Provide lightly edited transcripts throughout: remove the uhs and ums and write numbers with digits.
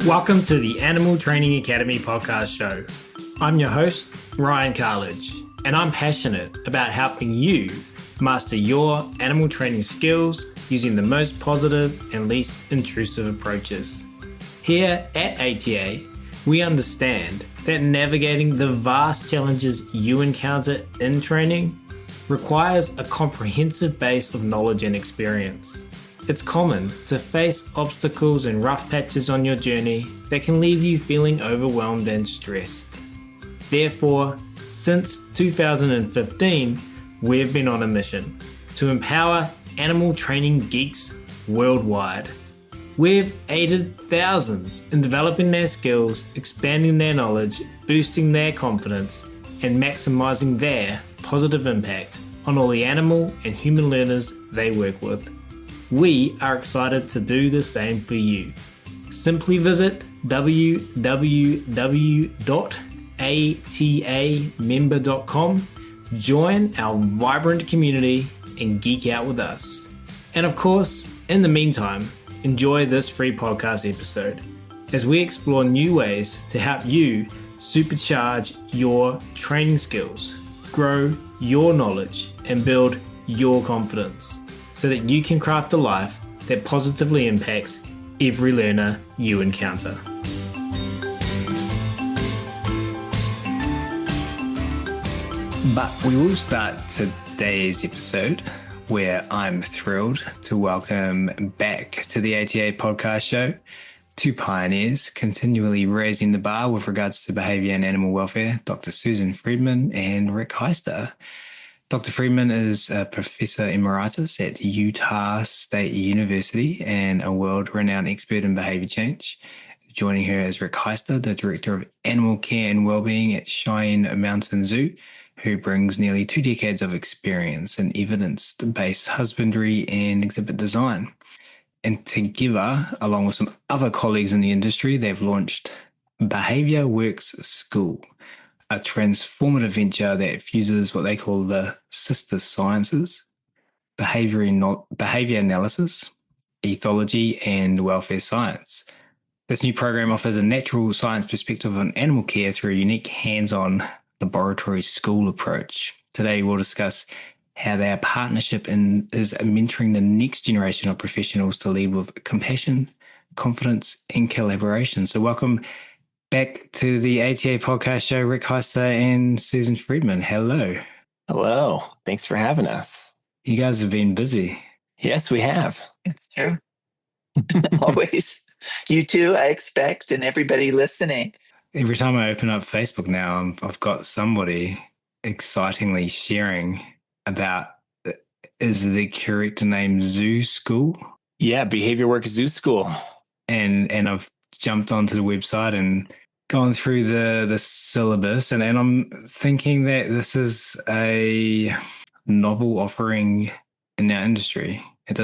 Welcome to the Animal Training Academy podcast show. I'm your host, Ryan Cartlidge, and I'm passionate about helping you master your animal training skills using the most positive and least intrusive approaches. Here at ATA, we understand that navigating the vast challenges you encounter in training requires a comprehensive base of knowledge and experience. It's common to face obstacles and rough patches on your journey that can leave you feeling overwhelmed and stressed. Therefore, since 2015, we've been on a mission to empower animal training geeks worldwide. We've aided thousands in developing their skills, expanding their knowledge, boosting their confidence, and maximizing their positive impact on all the animal and human learners they work with. We are excited to do the same for you. Simply visit www.atamember.com, join our vibrant community, and geek out with us. And of course, in the meantime, enjoy this free podcast episode as we explore new ways to help you supercharge your training skills, grow your knowledge, and build your confidence, so that you can craft a life that positively impacts every learner you encounter. But we will start today's episode where I'm thrilled to welcome back to the ATA podcast show two pioneers continually raising the bar with regards to behavior and animal welfare, Dr. Susan Friedman and Rick Hester. Dr. Friedman is a Professor Emeritus at Utah State University and a world-renowned expert in behavior change. Joining her is Rick Hester, the Director of Animal Care and Wellbeing at Cheyenne Mountain Zoo, who brings nearly 2 decades of experience in evidence-based husbandry and exhibit design. And together, along with some other colleagues in the industry, they've launched Behavior Works School, a transformative venture that fuses what they call the sister sciences, behavior analysis, ethology, and welfare science. This new program offers a natural science perspective on animal care through a unique hands-on laboratory school approach. Today, we'll discuss how their partnership is mentoring the next generation of professionals to lead with compassion, confidence, and collaboration. So welcome back to the ATA podcast show, Rick Hester and Susan Friedman. Hello. Hello. Thanks for having us. You guys have been busy. Yes, we have. It's true. Always. You too, I expect, and everybody listening. Every time I open up Facebook now, I've got somebody excitingly sharing about, is the correct name Zoo School? Yeah, Behavior Works Zoo School. And I've jumped onto the website and gone through the syllabus, and I'm thinking that this is a novel offering in our industry. I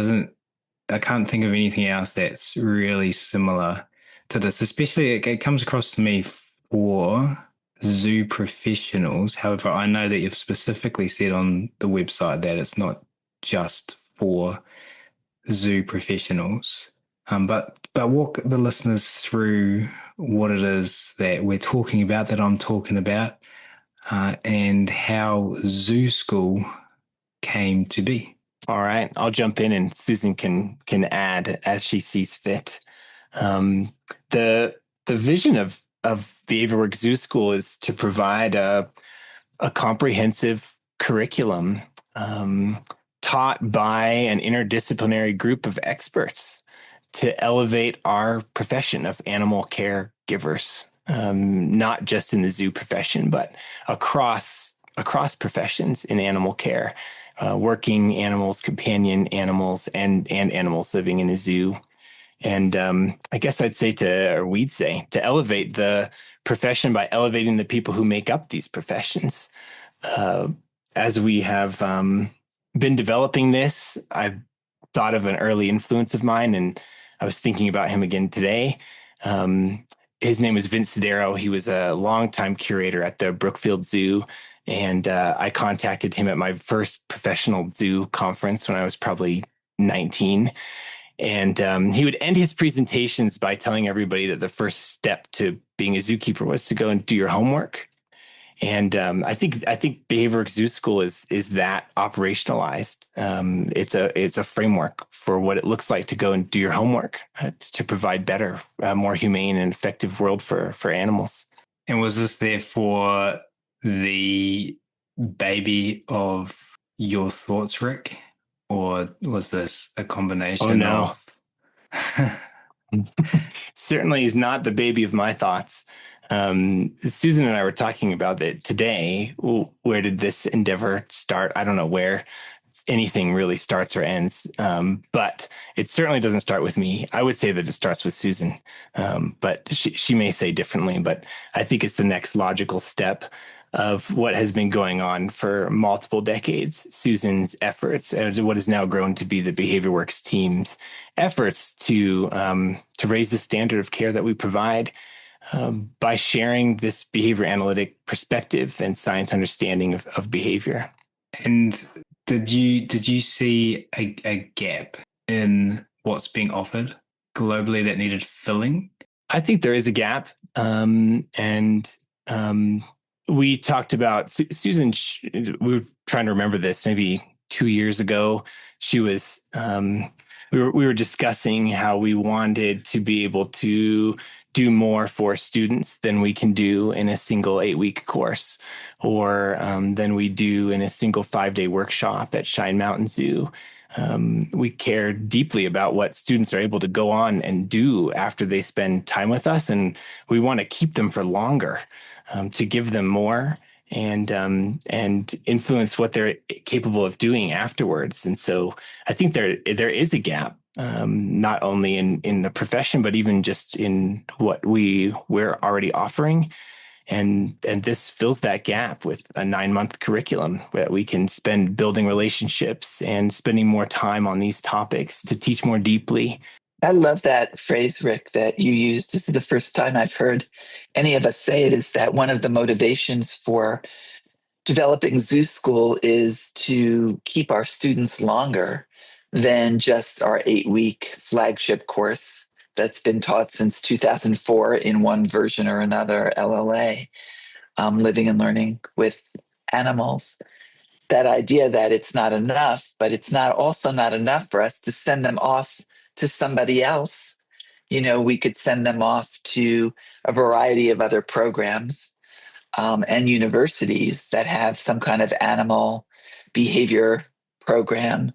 can't think of anything else that's really similar to this, especially it comes across to me for zoo professionals. However, I know that you've specifically said on the website that it's not just for zoo professionals. But walk the listeners through what it is that we're talking about, that I'm talking about, and how Zoo School came to be. All right, I'll jump in and Susan can add as she sees fit. The vision of Behavior Works Zoo School is to provide a comprehensive curriculum taught by an interdisciplinary group of experts to elevate our profession of animal caregivers, not just in the zoo profession, but across professions in animal care, working animals, companion animals, and animals living in a zoo. And I guess we'd say to elevate the profession by elevating the people who make up these professions. As we have been developing this, I've thought of an early influence of mine, and I was thinking about him again today. His name was Vince Sodero. He was a longtime curator at the Brookfield Zoo, and I contacted him at my first professional zoo conference when I was probably 19. And he would end his presentations by telling everybody that the first step to being a zookeeper was to go and do your homework. And I think Behavior Zoo School is that operationalized. It's a framework for what it looks like to go and do your homework to provide better, more humane and effective world for animals. And was this therefore the baby of your thoughts, Rick, or was this a combination? Oh no. of Certainly is not the baby of my thoughts. Susan and I were talking about that today. Where did this endeavor start? I don't know where anything really starts or ends, but it certainly doesn't start with me. I would say that it starts with Susan, but she may say differently. But I think it's the next logical step of what has been going on for multiple decades. Susan's efforts, what has now grown to be the BehaviorWorks team's efforts to raise the standard of care that we provide by sharing this behavior analytic perspective and science understanding of behavior. And did you see a gap in what's being offered globally that needed filling? I think there is a gap, we talked about Susan. We were trying to remember this maybe 2 years ago. She was, we were discussing how we wanted to be able to do more for students than we can do in a single 8-week course, or than we do in a single 5-day workshop at Shine Mountain Zoo. We care deeply about what students are able to go on and do after they spend time with us, and we want to keep them for longer. To give them more and influence what they're capable of doing afterwards. And so I think there is a gap, not only in the profession, but even just in what we're already offering. And this fills that gap with a 9-month curriculum where we can spend building relationships and spending more time on these topics to teach more deeply. I love that phrase, Rick, that you used. This is the first time I've heard any of us say it, is that one of the motivations for developing Zoo School is to keep our students longer than just our 8-week flagship course that's been taught since 2004 in one version or another, LLA, Living and Learning with Animals. That idea that it's not enough, but it's also not enough for us to send them off to somebody else. We could send them off to a variety of other programs and universities that have some kind of animal behavior program.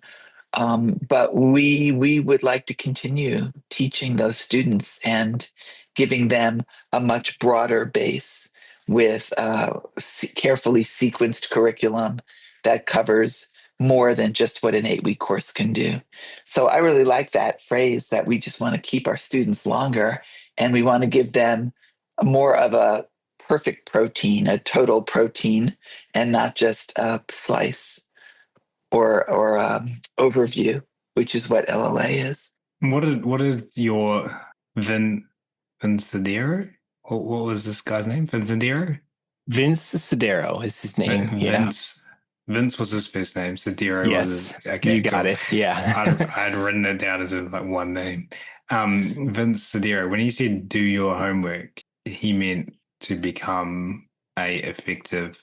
But we would like to continue teaching those students and giving them a much broader base with carefully sequenced curriculum that covers more than just what an 8-week course can do. So I really like that phrase that we just want to keep our students longer, and we want to give them more of a perfect protein, a total protein, and not just a slice or overview, which is what LLA is. What is your Vincedero? What was this guy's name? Vincedero? Vince Cedero is his name. Vince was his first name. Cedero was his... Okay, you got it. Yeah. I'd written it down as one name. Vince Cedero, when he said do your homework, he meant to become a effective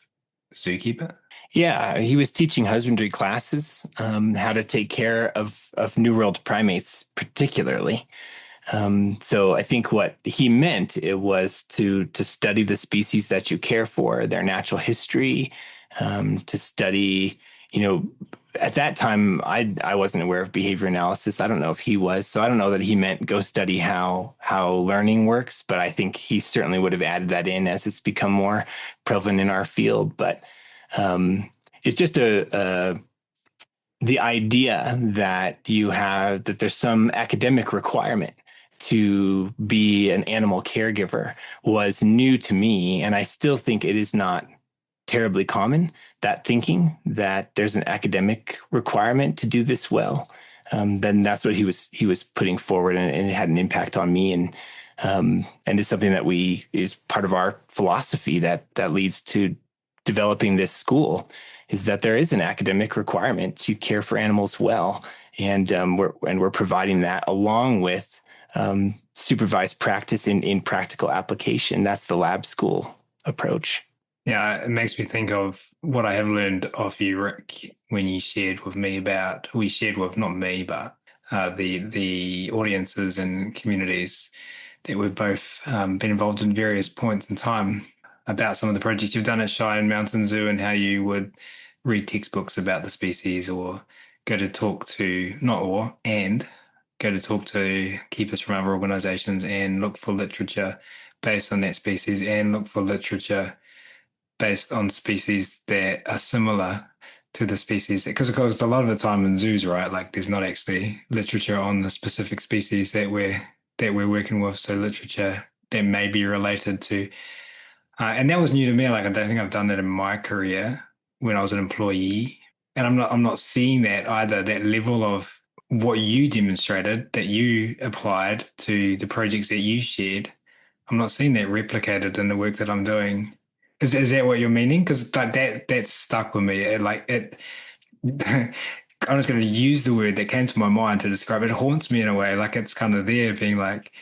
zookeeper? Yeah, he was teaching husbandry classes, how to take care of New World primates particularly. So I think what he meant, it was to study the species that you care for, their natural history, to study, at that time, I wasn't aware of behavior analysis. I don't know if he was. So I don't know that he meant go study how learning works, but I think he certainly would have added that in as it's become more prevalent in our field. But it's just the idea that that there's some academic requirement to be an animal caregiver was new to me. And I still think it is not terribly common, that thinking that there's an academic requirement to do this well. Then that's what he was putting forward, and it had an impact on me. And it's something that is part of our philosophy that leads to developing this school, is that there is an academic requirement to care for animals well, and we're providing that along with supervised practice in practical application. That's the lab school approach. Yeah, it makes me think of what I have learned off you, Rick, when you shared with me about, we shared with not me, but the audiences and communities that we've both been involved in various points in time about some of the projects you've done at Cheyenne Mountain Zoo and how you would read textbooks about the species or go to talk to, go to talk to keepers from other organizations and look for literature based on that species and look for literature based on species that are similar to the species, because of course a lot of the time in zoos, right, like there's not actually literature on the specific species that we're working with, so literature that may be related to and that was new to me. Like I don't think I've done that in my career when I was an employee, and I'm not seeing that either, that level of what you demonstrated that you applied to the projects that you shared. I'm not seeing that replicated in the work that I'm doing. Is that what you're meaning? Because that stuck with me. I'm just going to use the word that came to my mind to describe it. It haunts me in a way. Like it's kind of there, being like,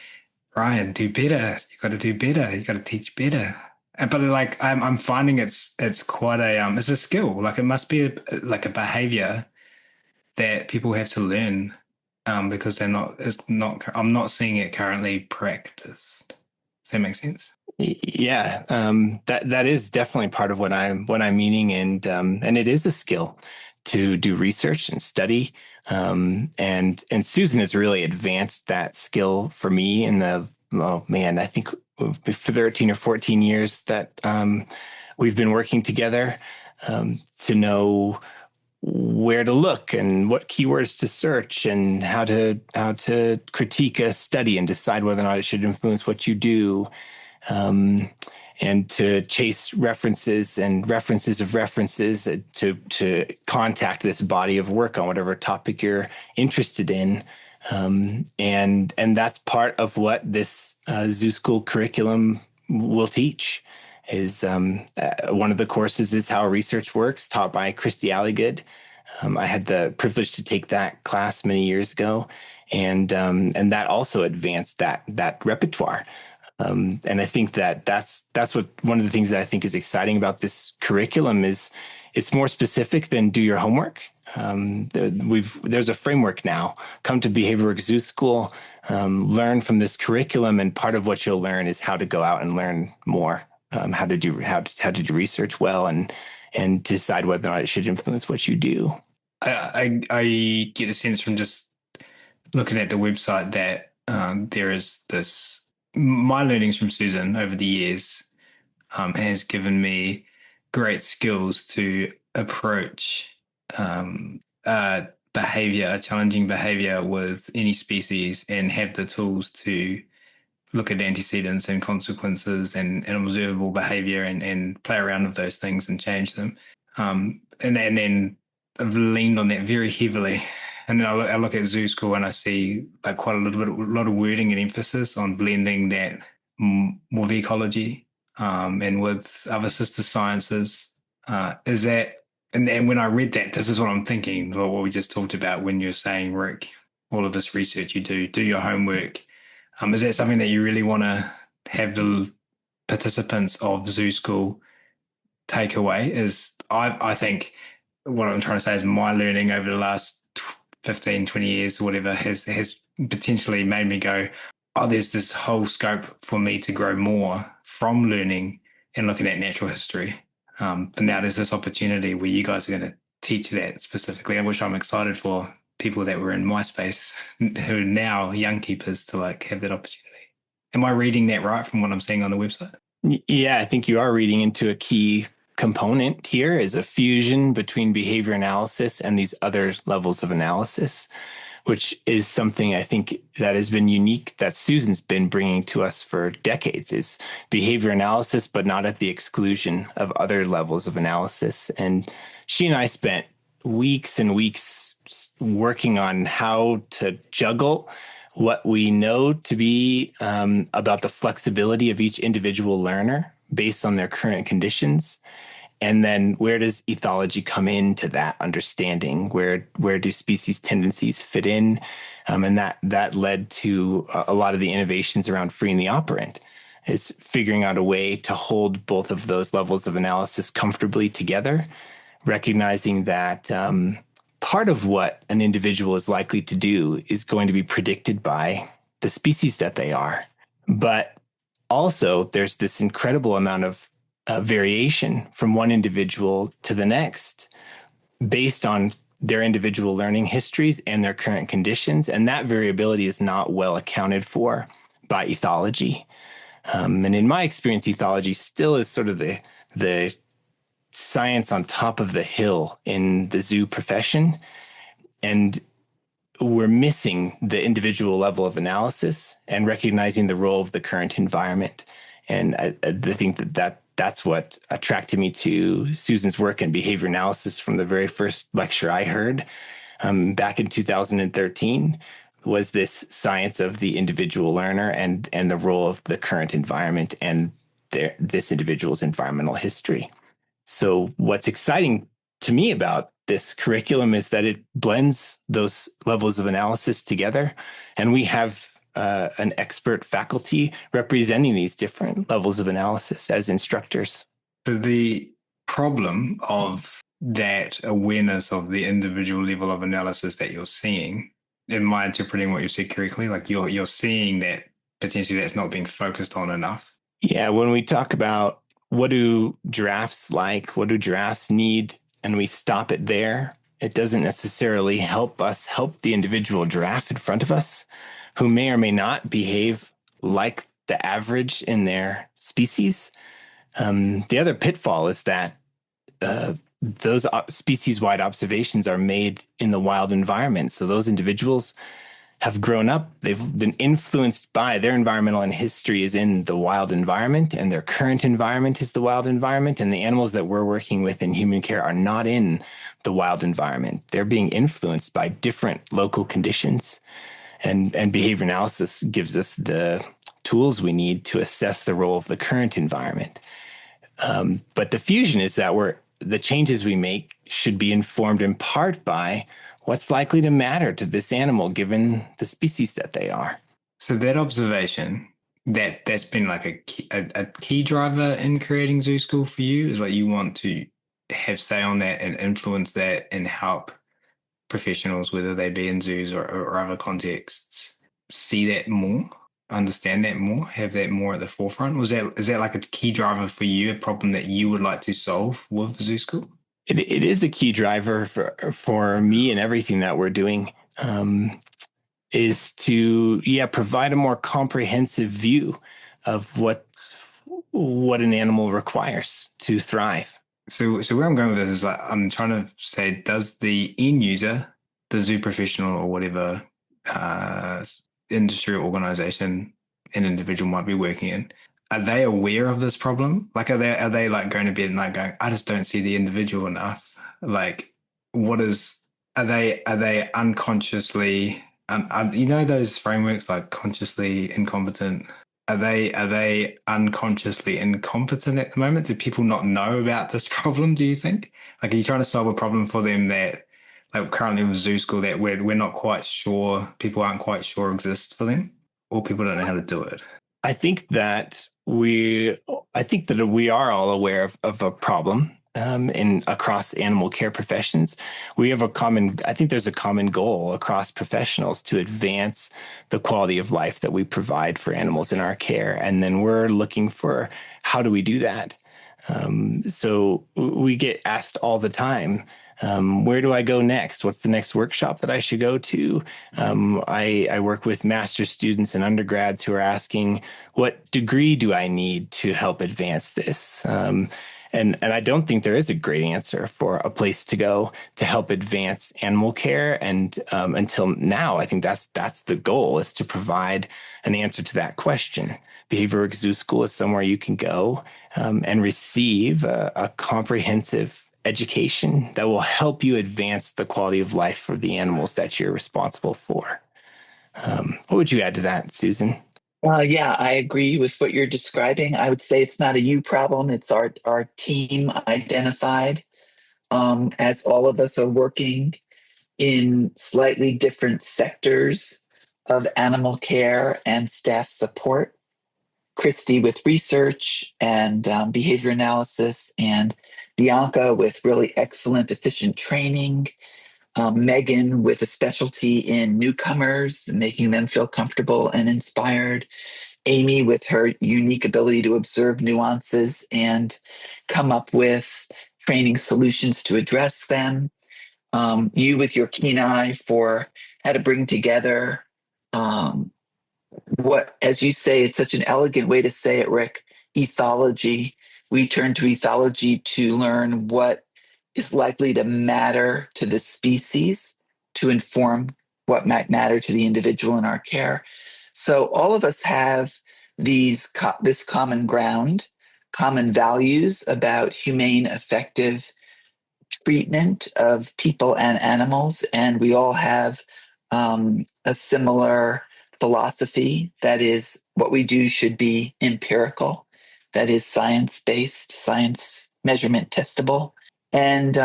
Ryan, do better. You got to do better. You got to teach better. But like I'm finding it's quite a it's a skill. Like it must be like a behavior that people have to learn because they're not. It's not. I'm not seeing it currently practiced. Does that make sense? Yeah, that is definitely part of what I'm meaning, and it is a skill to do research and study, and Susan has really advanced that skill for me in the I think for 13 or 14 years that we've been working together, to know where to look and what keywords to search and how to critique a study and decide whether or not it should influence what you do. And to chase references and references of references to contact this body of work on whatever topic you're interested in. And that's part of what this zoo school curriculum will teach. Is one of the courses is how research works, taught by Christy Alligood. I had the privilege to take that class many years ago, and that also advanced that repertoire. And I think that's what one of the things that I think is exciting about this curriculum is it's more specific than do your homework. There's a framework now. Come to Behavior Work Zoo School, learn from this curriculum, and part of what you'll learn is how to go out and learn more, how to do research well, and decide whether or not it should influence what you do. I get a sense from just looking at the website that there is this. My learnings from Susan over the years has given me great skills to approach challenging behavior with any species, and have the tools to look at antecedents and consequences and observable behavior and play around with those things and change them. And then I've leaned on that very heavily. And then I look at Zoo School and I see like quite a lot of wording and emphasis on blending that with ecology and with other sister sciences. Is that, and when I read that, this is what I'm thinking, what we just talked about when you're saying, Rick, all of this research you do your homework. Is that something that you really want to have the participants of Zoo School take away? Is I think what I'm trying to say is my learning over the last 15, 20 years or whatever has potentially made me go, oh, there's this whole scope for me to grow more from learning and looking at natural history. And now there's this opportunity where you guys are going to teach that specifically, which I'm excited for people that were in my space who are now young keepers to like have that opportunity. Am I reading that right from what I'm seeing on the website? Yeah, I think you are reading into a key component here, is a fusion between behavior analysis and these other levels of analysis, which is something I think that has been unique that Susan's been bringing to us for decades, is behavior analysis, but not at the exclusion of other levels of analysis. And she and I spent weeks and weeks working on how to juggle what we know to be about the flexibility of each individual learner based on their current conditions, And then where does ethology come into that understanding? Where do species tendencies fit in? And that led to a lot of the innovations around freeing the operant. It's figuring out a way to hold both of those levels of analysis comfortably together, recognizing that part of what an individual is likely to do is going to be predicted by the species that they are. But also, there's this incredible amount of variation from one individual to the next based on their individual learning histories and their current conditions. And that variability is not well accounted for by ethology. And in my experience, ethology still is sort of the science on top of the hill in the zoo profession. And we're missing the individual level of analysis and recognizing the role of the current environment. And I think that's what attracted me to Susan's work in behavior analysis from the very first lecture I heard back in 2013 was this science of the individual learner and the role of the current environment and this individual's environmental history. So what's exciting to me about this curriculum is that it blends those levels of analysis together, and we have an expert faculty representing these different levels of analysis as instructors. So the problem of that awareness of the individual level of analysis that you're seeing, am I interpreting what you said correctly? Like you're seeing that potentially that's not being focused on enough? Yeah, when we talk about what do giraffes like, what do giraffes need, and we stop it there, it doesn't necessarily help us help the individual giraffe in front of us, who may or may not behave like the average in their species. The other pitfall is that those species-wide observations are made in the wild environment. So those individuals have grown up, they've been influenced by their environmental and history is in the wild environment, and their current environment is the wild environment. And the animals that we're working with in human care are not in the wild environment. They're being influenced by different local conditions. And behavior analysis gives us the tools we need to assess the role of the current environment. But the fusion is that the changes we make should be informed in part by what's likely to matter to this animal given the species that they are. So that observation, that's been like a key driver in creating Zoo School for you, is like you want to have say on that and influence that and help professionals, whether they be in zoos or other contexts, see that more, understand that more, have that more at the forefront. Is that like a key driver for you, a problem that you would like to solve with Zoo School? It is a key driver for me and everything that we're doing, is to provide a more comprehensive view of what an animal requires to thrive. So where I'm going with this is like I'm trying to say, does the end user, the zoo professional or whatever industry or organization an individual might be working in, are they aware of this problem? Like, are they like going to bed at night going, I just don't see the individual enough? Like, are they unconsciously, those frameworks like consciously incompetent? Are they unconsciously incompetent at the moment? Do people not know about this problem, do you think? Like, are you trying to solve a problem for them that, like currently with Zoo School, that we're not quite sure, people aren't quite sure exists for them, or people don't know how to do it? I think that we are all aware of a problem across animal care professions. I think there's a common goal across professionals to advance the quality of life that we provide for animals in our care. And then we're looking for how do we do that? So we get asked all the time, where do I go next? What's the next workshop that I should go to? I work with master's students and undergrads who are asking, what degree do I need to help advance this? And I don't think there is a great answer for a place to go to help advance animal care. And until now, I think that's the goal, is to provide an answer to that question. Behavior Work Zoo School is somewhere you can go and receive a comprehensive education that will help you advance the quality of life for the animals that you're responsible for. What would you add to that, Susan? Yeah, I agree with what you're describing. I would say it's not a you problem. It's our team identified, as all of us are working in slightly different sectors of animal care and staff support. Christy with research and behavior analysis, and Bianca with really excellent, efficient training. Megan with a specialty in newcomers, making them feel comfortable and inspired. Amy with her unique ability to observe nuances and come up with training solutions to address them. You with your keen eye for how to bring together um, what, as you say, it's such an elegant way to say it, Rick, ethology. We turn to ethology to learn what is likely to matter to the species to inform what might matter to the individual in our care. So all of us have this common ground, common values about humane, effective treatment of people and animals, and we all have a similar philosophy that is what we do should be empirical, that is science based, science measurement testable, and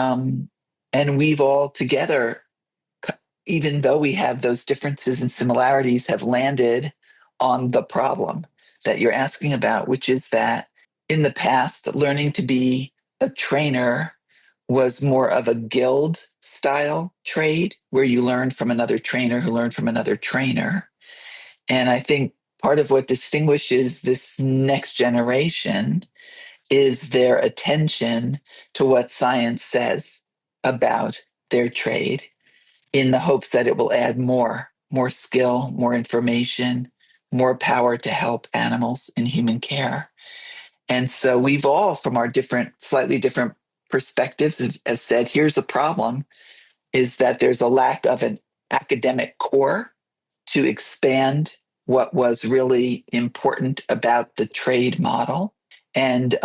we've all together, even though we have those differences and similarities, have landed on the problem that you're asking about, which is that in the past, learning to be a trainer was more of a guild style trade where you learned from another trainer who learned from another trainer. And I think part of what distinguishes this next generation is their attention to what science says about their trade in the hopes that it will add more skill, more information, more power to help animals in human care. And so we've all, from our slightly different perspectives, have said, here's the problem, is that there's a lack of an academic core to expand what was really important about the trade model. And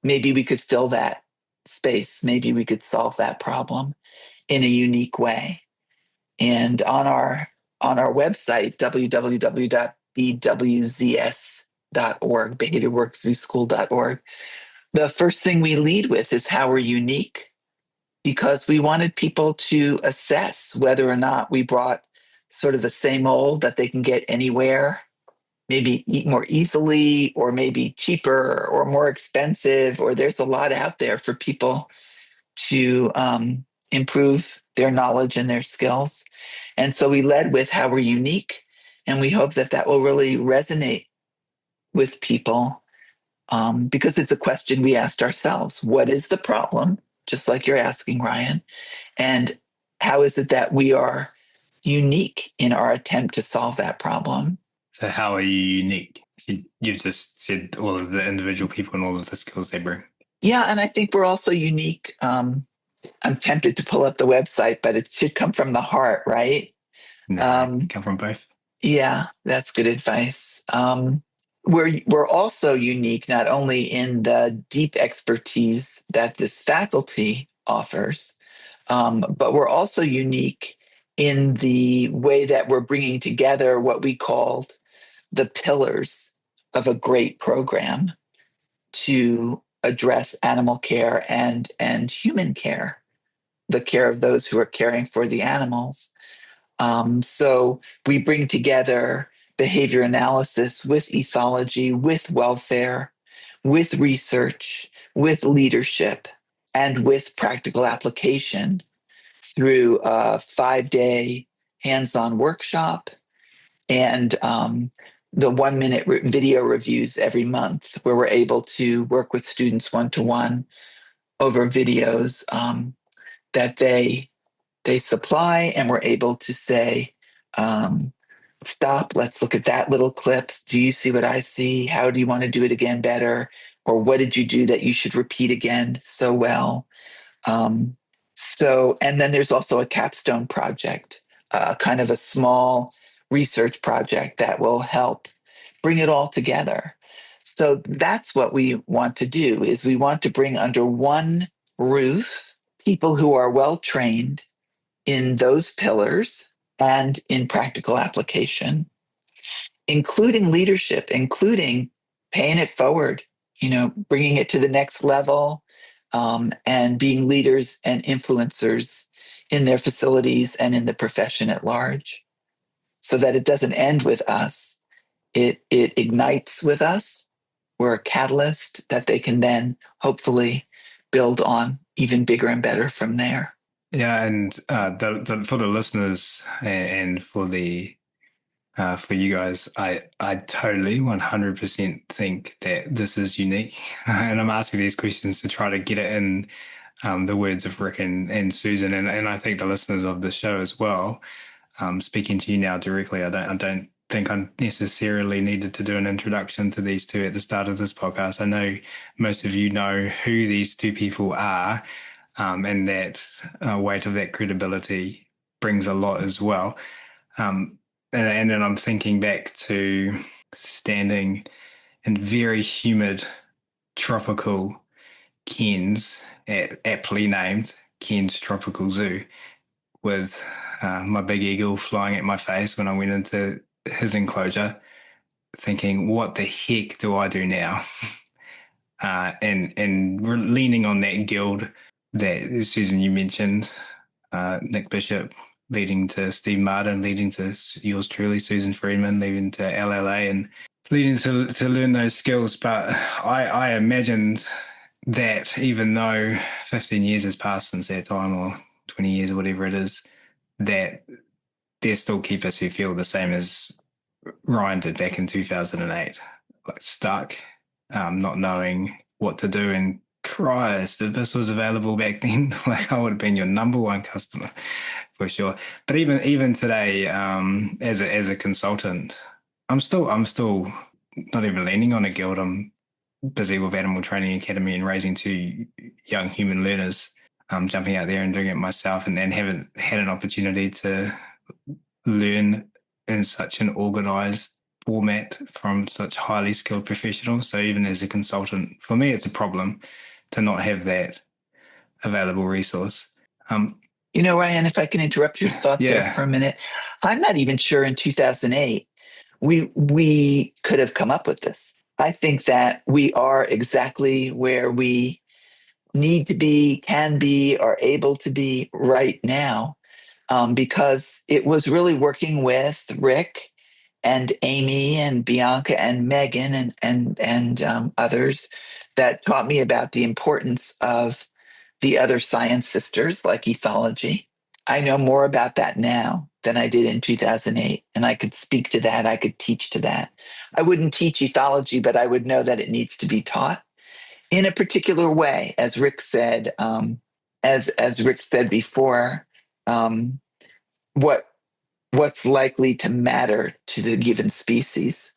maybe we could fill that space. Maybe we could solve that problem in a unique way. And on our website, www.bwzs.org, behaviorworkzooschool.org, the first thing we lead with is how we're unique, because we wanted people to assess whether or not we brought sort of the same old that they can get anywhere, maybe eat more easily, or maybe cheaper or more expensive, or there's a lot out there for people to improve their knowledge and their skills. And so we led with how we're unique, and we hope that that will really resonate with people, because it's a question we asked ourselves. What is the problem? Just like you're asking, Ryan. And how is it that we are unique in our attempt to solve that problem? So how are you unique? You've just said all of the individual people and all of the skills they bring. Yeah, and I think we're also unique. I'm tempted to pull up the website, but it should come from the heart, right? No, come from both. Yeah, that's good advice. We're also unique not only in the deep expertise that this faculty offers, but we're also unique in the way that we're bringing together what we called the pillars of a great program to address animal care and human care, the care of those who are caring for the animals. So we bring together behavior analysis with ethology, with welfare, with research, with leadership, and with practical application through a 5-day hands-on workshop and the 1-minute video reviews every month, where we're able to work with students one-to-one over videos that they supply, and we're able to say, stop, let's look at that little clip. Do you see what I see? How do you want to do it again better? Or what did you do that you should repeat again so well? And then there's also a capstone project, kind of a small research project that will help bring it all together. So that's what we want to do, is we want to bring under one roof people who are well trained in those pillars and in practical application. including leadership, including paying it forward, bringing it to the next level, and being leaders and influencers in their facilities and in the profession at large, so that it doesn't end with us. It ignites with us. We're a catalyst that they can then hopefully build on even bigger and better from there. Yeah, and for the listeners and for you guys, I totally 100% think that this is unique, and I'm asking these questions to try to get it in the words of Rick and Susan, and I think the listeners of the show as well. Speaking to you now directly, I don't think I necessarily needed to do an introduction to these two at the start of this podcast. I know most of you know who these two people are, and that weight of that credibility brings a lot as well. And then I'm thinking back to standing in very humid tropical Cairns, aptly named Cairns Tropical Zoo, with my big eagle flying at my face when I went into his enclosure, thinking, what the heck do I do now? And we're leaning on that guild that, Susan, you mentioned, Nick Bishop leading to Steve Martin, leading to yours truly, Susan Friedman, leading to LLA, and leading to learn those skills. But I imagined that even though 15 years has passed since that time, or 20 years or whatever it is, that there's still keepers who feel the same as Ryan did back in 2008, like stuck, not knowing what to do. And Christ, if this was available back then, like I would have been your number one customer for sure. But even today, as a consultant, I'm still not even leaning on a guild. I'm busy with Animal Training Academy and raising two young human learners. I'm jumping out there and doing it myself, and haven't had an opportunity to learn in such an organized format from such highly skilled professionals. So even as a consultant, for me, it's a problem to not have that available resource. Ryan, if I can interrupt your thought there for a minute, I'm not even sure in 2008 we could have come up with this. I think that we are exactly where we need to be, can be, are able to be right now, because it was really working with Rick and Amy and Bianca and Megan and others that taught me about the importance of the other science sisters like ethology. I know more about that now than I did in 2008, and I could speak to that. I could teach to that. I wouldn't teach ethology, but I would know that it needs to be taught in a particular way, as Rick said. As Rick said before, what's likely to matter to the given species,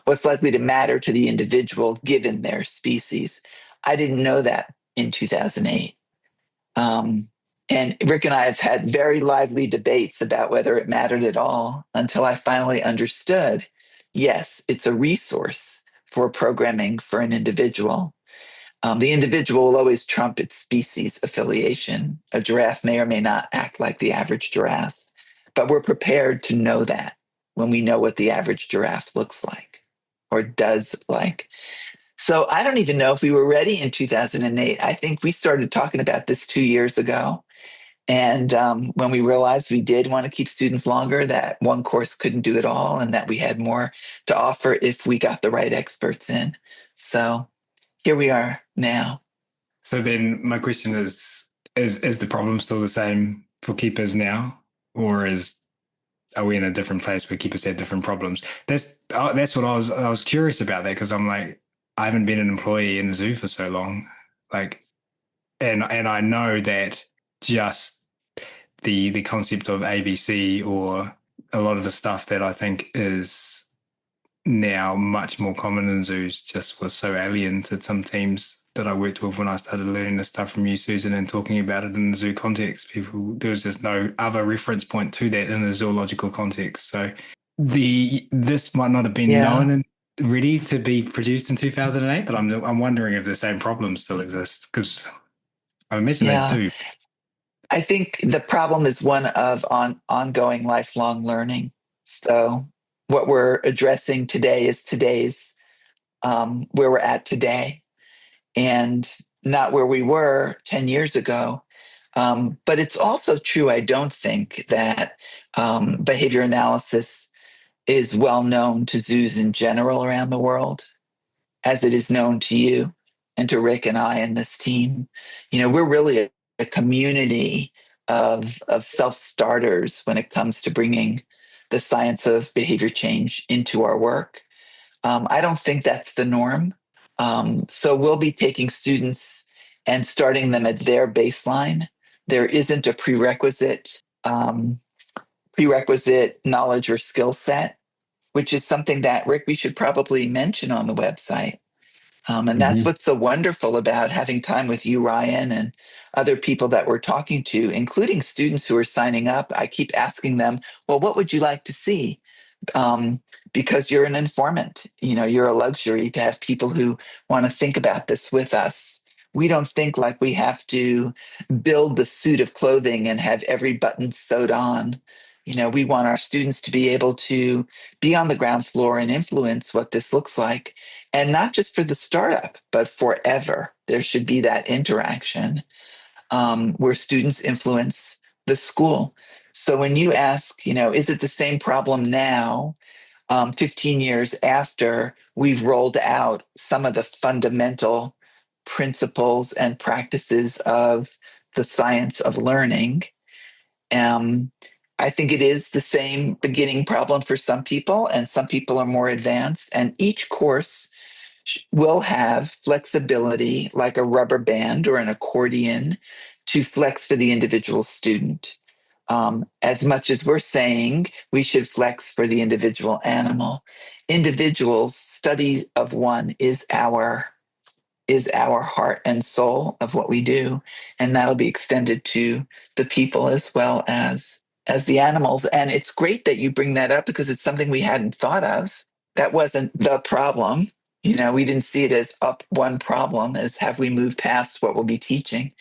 what's likely to matter to the individual given their species. I didn't know that in 2008. And Rick and I have had very lively debates about whether it mattered at all until I finally understood, yes, it's a resource for programming for an individual. The individual will always trump its species affiliation. A giraffe may or may not act like the average giraffe, but we're prepared to know that when we know what the average giraffe looks like or does like. So I don't even know if we were ready in 2008. I think we started talking about this 2 years ago. And when we realized we did want to keep students longer, that one course couldn't do it all, and that we had more to offer if we got the right experts in. So here we are now. So then my question is the problem still the same for keepers now? Or are we in a different place where keepers have different problems? That's what I was curious about that, because I'm like, I haven't been an employee in the zoo for so long. Like, and I know that just the concept of ABC, or a lot of the stuff that I think is now much more common in zoos, just was so alien to some teams that I worked with when I started learning this stuff from you, Susan, and talking about it in the zoo context. There was just no other reference point to that in a zoological context. So this might not have been known and ready to be produced in 2008, but I'm wondering if the same problems still exist, because I imagine they do. I think the problem is one of ongoing lifelong learning. So what we're addressing today is today's where we're at today, and not where we were 10 years ago. But it's also true, I don't think, that behavior analysis is well known to zoos in general around the world, as it is known to you and to Rick and I and this team. We're really a community of self-starters when it comes to bringing the science of behavior change into our work. I don't think that's the norm. So we'll be taking students and starting them at their baseline. There isn't a prerequisite knowledge or skill set, which is something that, Rick, we should probably mention on the website. And that's what's so wonderful about having time with you, Ryan, and other people that we're talking to, including students who are signing up. I keep asking them, well, what would you like to see? Because you're an informant. You're a luxury to have people who want to think about this with us. We don't think like we have to build the suit of clothing and have every button sewed on. We want our students to be able to be on the ground floor and influence what this looks like. And not just for the startup, but forever. There should be that interaction where students influence the school. So when you ask, is it the same problem now, 15 years after we've rolled out some of the fundamental principles and practices of the science of learning? I think it is the same beginning problem for some people, and some people are more advanced. And each course will have flexibility like a rubber band or an accordion to flex for the individual student. As much as we're saying we should flex for the individual animal, individuals' study of one is our heart and soul of what we do, and that'll be extended to the people as well as the animals. And it's great that you bring that up because it's something we hadn't thought of. That wasn't the problem. We didn't see it as up one problem, as have we moved past what we'll be teaching.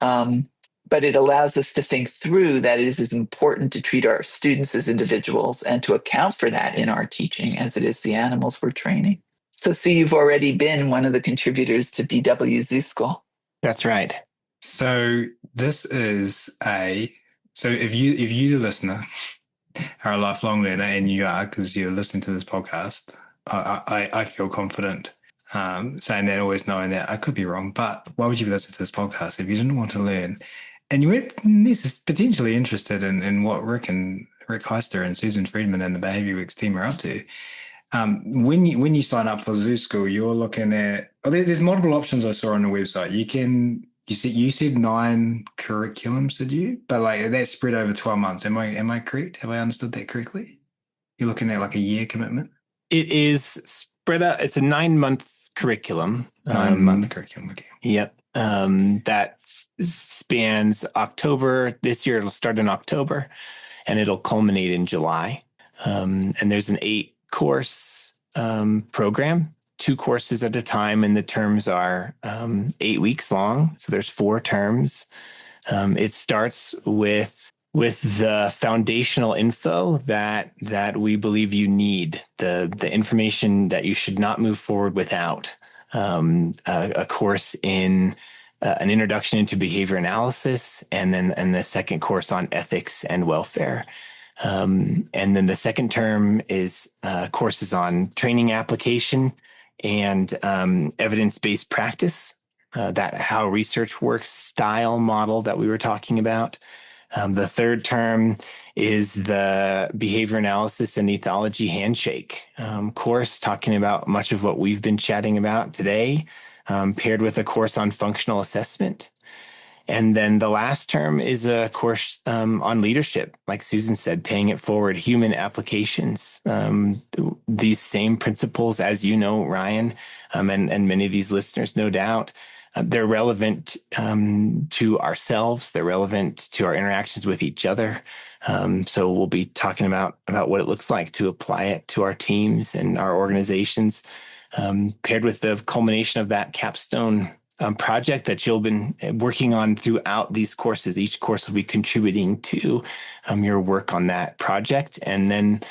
But it allows us to think through that it is as important to treat our students as individuals and to account for that in our teaching as it is the animals we're training. So see, you've already been one of the contributors to BW Zoo School. That's right. So this is so if you, the listener, are a lifelong learner, and you are because you're listening to this podcast, I feel confident saying that, always knowing that I could be wrong. But why would you listen to this podcast if you didn't want to learn? And you weren't potentially interested in what Rick Hester and Susan Friedman and the Behavior Works team are up to. When you sign up for Zoo School, you're looking at there's multiple options I saw on the website. You said 9 curriculums, did you? But like that's spread over 12 months. Am I correct? Have I understood that correctly? You're looking at like a year commitment. It is spread out. It's a 9-month curriculum. 9-month curriculum. Okay. Yep. That spans October. This year it'll start in October, and it'll culminate in July. And there's an 8-course program, 2 courses at a time, and the terms are 8 weeks long. So there's 4 terms. It starts with the foundational info that we believe you need, the information that you should not move forward without. A course in an introduction into behavior analysis, and the second course on ethics and welfare. And then the second term is courses on training application and evidence-based practice, that how research works style model that we were talking about. The third term is the behavior analysis and ethology handshake course, talking about much of what we've been chatting about today, paired with a course on functional assessment. And then the last term is a course on leadership, like Susan said, paying it forward, human applications. These same principles, as you know, Ryan, and many of these listeners, no doubt, they're relevant to ourselves. They're relevant to our interactions with each other. So we'll be talking about what it looks like to apply it to our teams and our organizations, paired with the culmination of that capstone project that you've been working on throughout these courses. Each course will be contributing to your work on that project. And then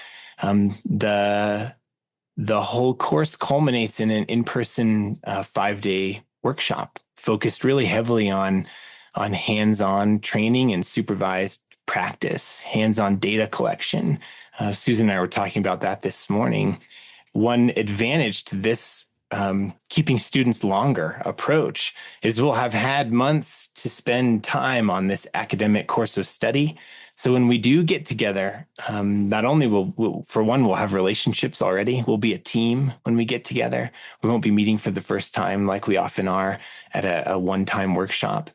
The whole course culminates in an in-person 5-day workshop focused really heavily on hands-on training and supervised practice, hands-on data collection. Susan and I were talking about that this morning. One advantage to this keeping students longer approach is we'll have had months to spend time on this academic course of study. So when we do get together, not only we'll have relationships already, we'll be a team when we get together. We won't be meeting for the first time like we often are at a one-time workshop.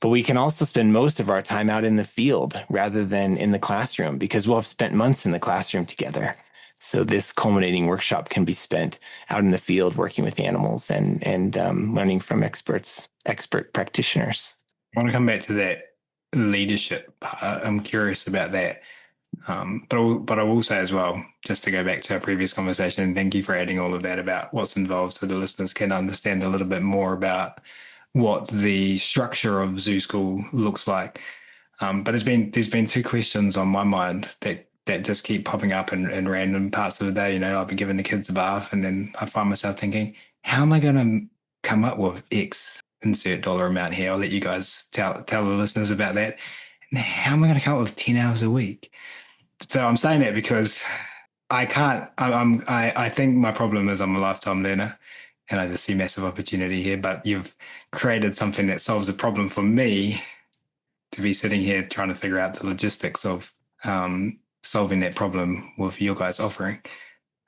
But we can also spend most of our time out in the field rather than in the classroom because we'll have spent months in the classroom together. So this culminating workshop can be spent out in the field working with animals and learning from expert practitioners. I want to come back to that leadership. I'm curious about that. But I will say as well, just to go back to our previous conversation, thank you for adding all of that about what's involved so the listeners can understand a little bit more about what the structure of Zoo School looks like. But there's been two questions on my mind that just keep popping up in random parts of the day. I've been giving the kids a bath and then I find myself thinking, how am I going to come up with X insert dollar amount here? I'll let you guys tell the listeners about that. And how am I going to come up with 10 hours a week? So I'm saying that because I can't, I think my problem is I'm a lifetime learner and I just see massive opportunity here, but you've created something that solves a problem for me to be sitting here trying to figure out the logistics of solving that problem with your guys' offering.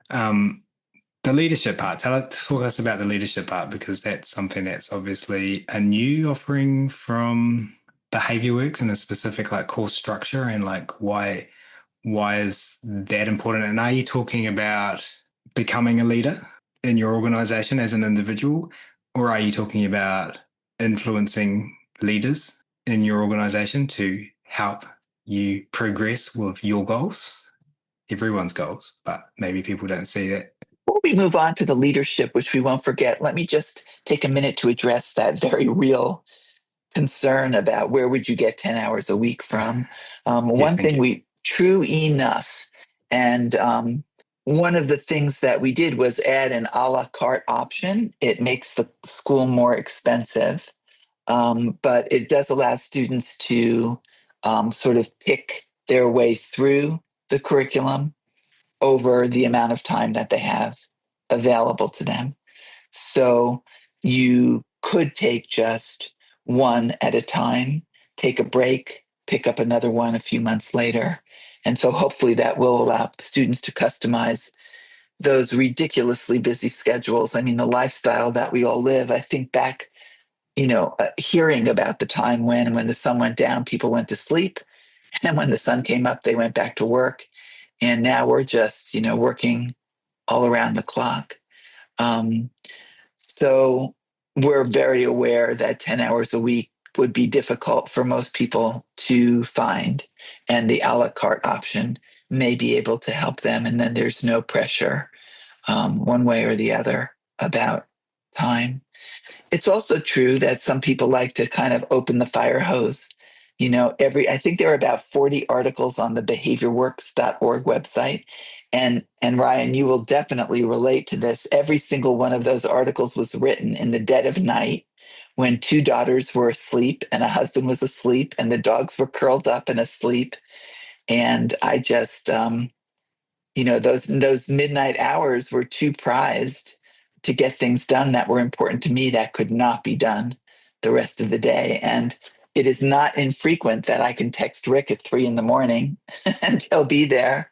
The leadership part, talk us about the leadership part, because that's something that's obviously a new offering from Behavior Works and a specific course structure, and why is that important? And are you talking about becoming a leader in your organization as an individual, or are you talking about influencing leaders in your organization to help you progress with your goals, everyone's goals, but maybe people don't see that? Before we move on to the leadership, which we won't forget, let me just take a minute to address that very real concern about where would you get 10 hours a week from. One thing true enough, and one of the things that we did was add an a la carte option. It makes the school more expensive, but it does allow students to sort of pick their way through the curriculum over the amount of time that they have available to them. So you could take just one at a time, take a break, pick up another one a few months later. And so hopefully that will allow students to customize those ridiculously busy schedules. I mean, the lifestyle that we all live, I think back, hearing about the time when the sun went down, people went to sleep. And when the sun came up, they went back to work. And now we're just, working all around the clock. So we're very aware that 10 hours a week would be difficult for most people to find. And the a la carte option may be able to help them. And then there's no pressure one way or the other about time. It's also true that some people like to kind of open the fire hose. I think there are about 40 articles on the behaviorworks.org website. And Ryan, you will definitely relate to this. Every single one of those articles was written in the dead of night when two daughters were asleep and a husband was asleep and the dogs were curled up and asleep. And I just, those midnight hours were too prized to get things done that were important to me that could not be done the rest of the day. And it is not infrequent that I can text Rick at 3 a.m. and he'll be there,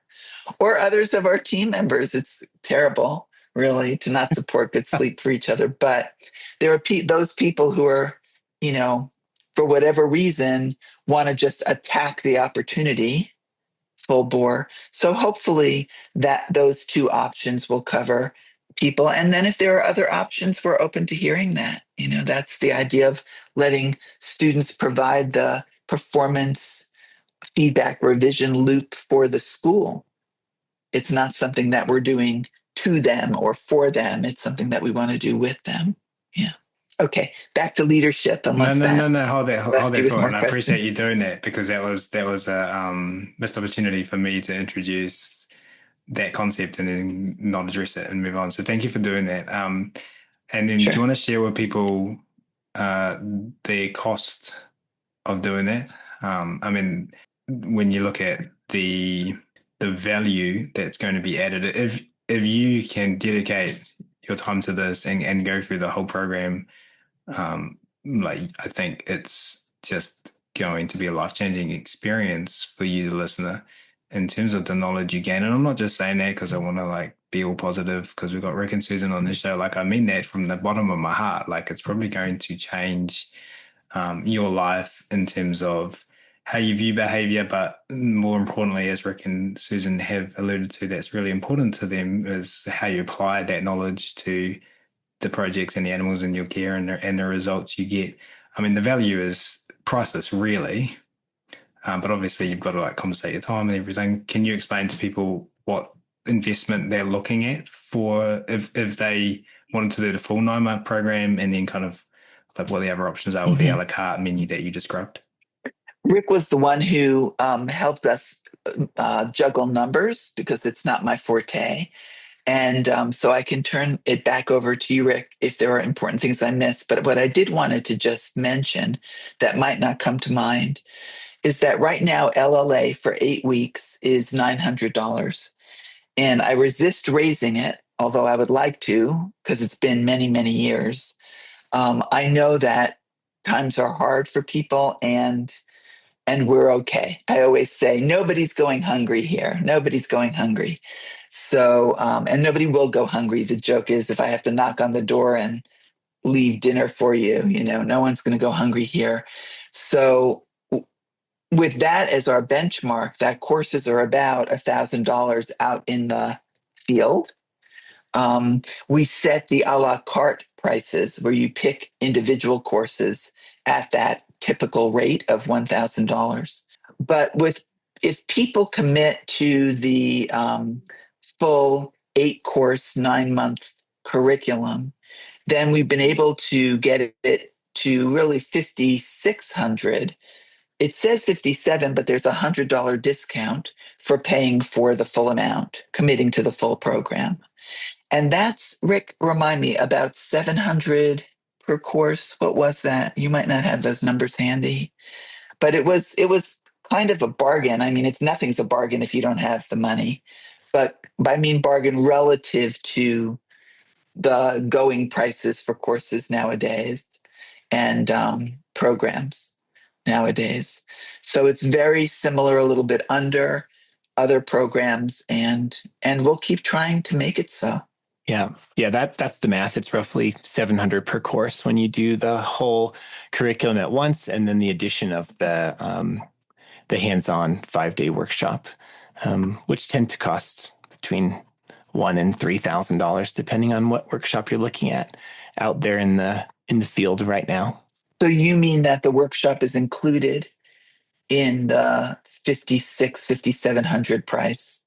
or others of our team members. It's terrible, really, to not support good sleep for each other. But there are those people who are, for whatever reason, want to just attack the opportunity full bore. So hopefully those two options will cover people. And then if there are other options, we're open to hearing that. That's the idea of letting students provide the performance feedback revision loop for the school. It's not something that we're doing to them or for them. It's something that we want to do with them. Yeah. Okay, back to leadership. No. Hold that thought. And I appreciate you doing that, because that was a missed opportunity for me to introduce that concept and then not address it and move on. So thank you for doing that. And then do Sure. you want to share with people the cost of doing that? I mean, when you look at the value that's going to be added, if you can dedicate your time to this and go through the whole program, like I think it's just going to be a life-changing experience for you, the listener, in terms of the knowledge you gain. And I'm not just saying that because I want to like be all positive because we've got Rick and Susan on this show. Like I mean that from the bottom of my heart. Like it's probably going to change your life in terms of how you view behavior, but more importantly, as Rick and Susan have alluded to, that's really important to them is how you apply that knowledge to the projects and the animals in your care and the results you get. I mean, the value is priceless, really. But obviously, you've got to like compensate your time and everything. Can you explain to people what investment they're looking at for if they wanted to do the full 9-month program and then kind of like what the other options are with the a la carte menu that you described? Rick was the one who helped us juggle numbers because it's not my forte. And so I can turn it back over to you, Rick, if there are important things I missed. But what I did wanted to just mention that might not come to mind is that right now LLA for 8 weeks is $900. And I resist raising it, although I would like to, because it's been many, many years. I know that times are hard for people and we're okay. I always say nobody's going hungry here. Nobody's going hungry. So, and nobody will go hungry. The joke is if I have to knock on the door and leave dinner for you, no one's going to go hungry here. So, with that as our benchmark, that courses are about $1,000 out in the field. We set the a la carte prices where you pick individual courses at that typical rate of $1,000. But if people commit to the full 8-course, 9-month curriculum, then we've been able to get it to really 5,600. It says 57, but there's $100 discount for paying for the full amount, committing to the full program. And that's, Rick, remind me, about 700 per course. What was that? You might not have those numbers handy, but it was kind of a bargain. I mean, nothing's a bargain if you don't have the money, but I mean bargain relative to the going prices for courses nowadays and programs nowadays. So it's very similar, a little bit under other programs, and we'll keep trying to make it so. Yeah. That's the math. It's roughly 700 per course when you do the whole curriculum at once, and then the addition of the hands-on 5-day workshop, which tend to cost between $1,000 and $3,000, depending on what workshop you're looking at out there in the field right now. So you mean that the workshop is included in the 5,700 price?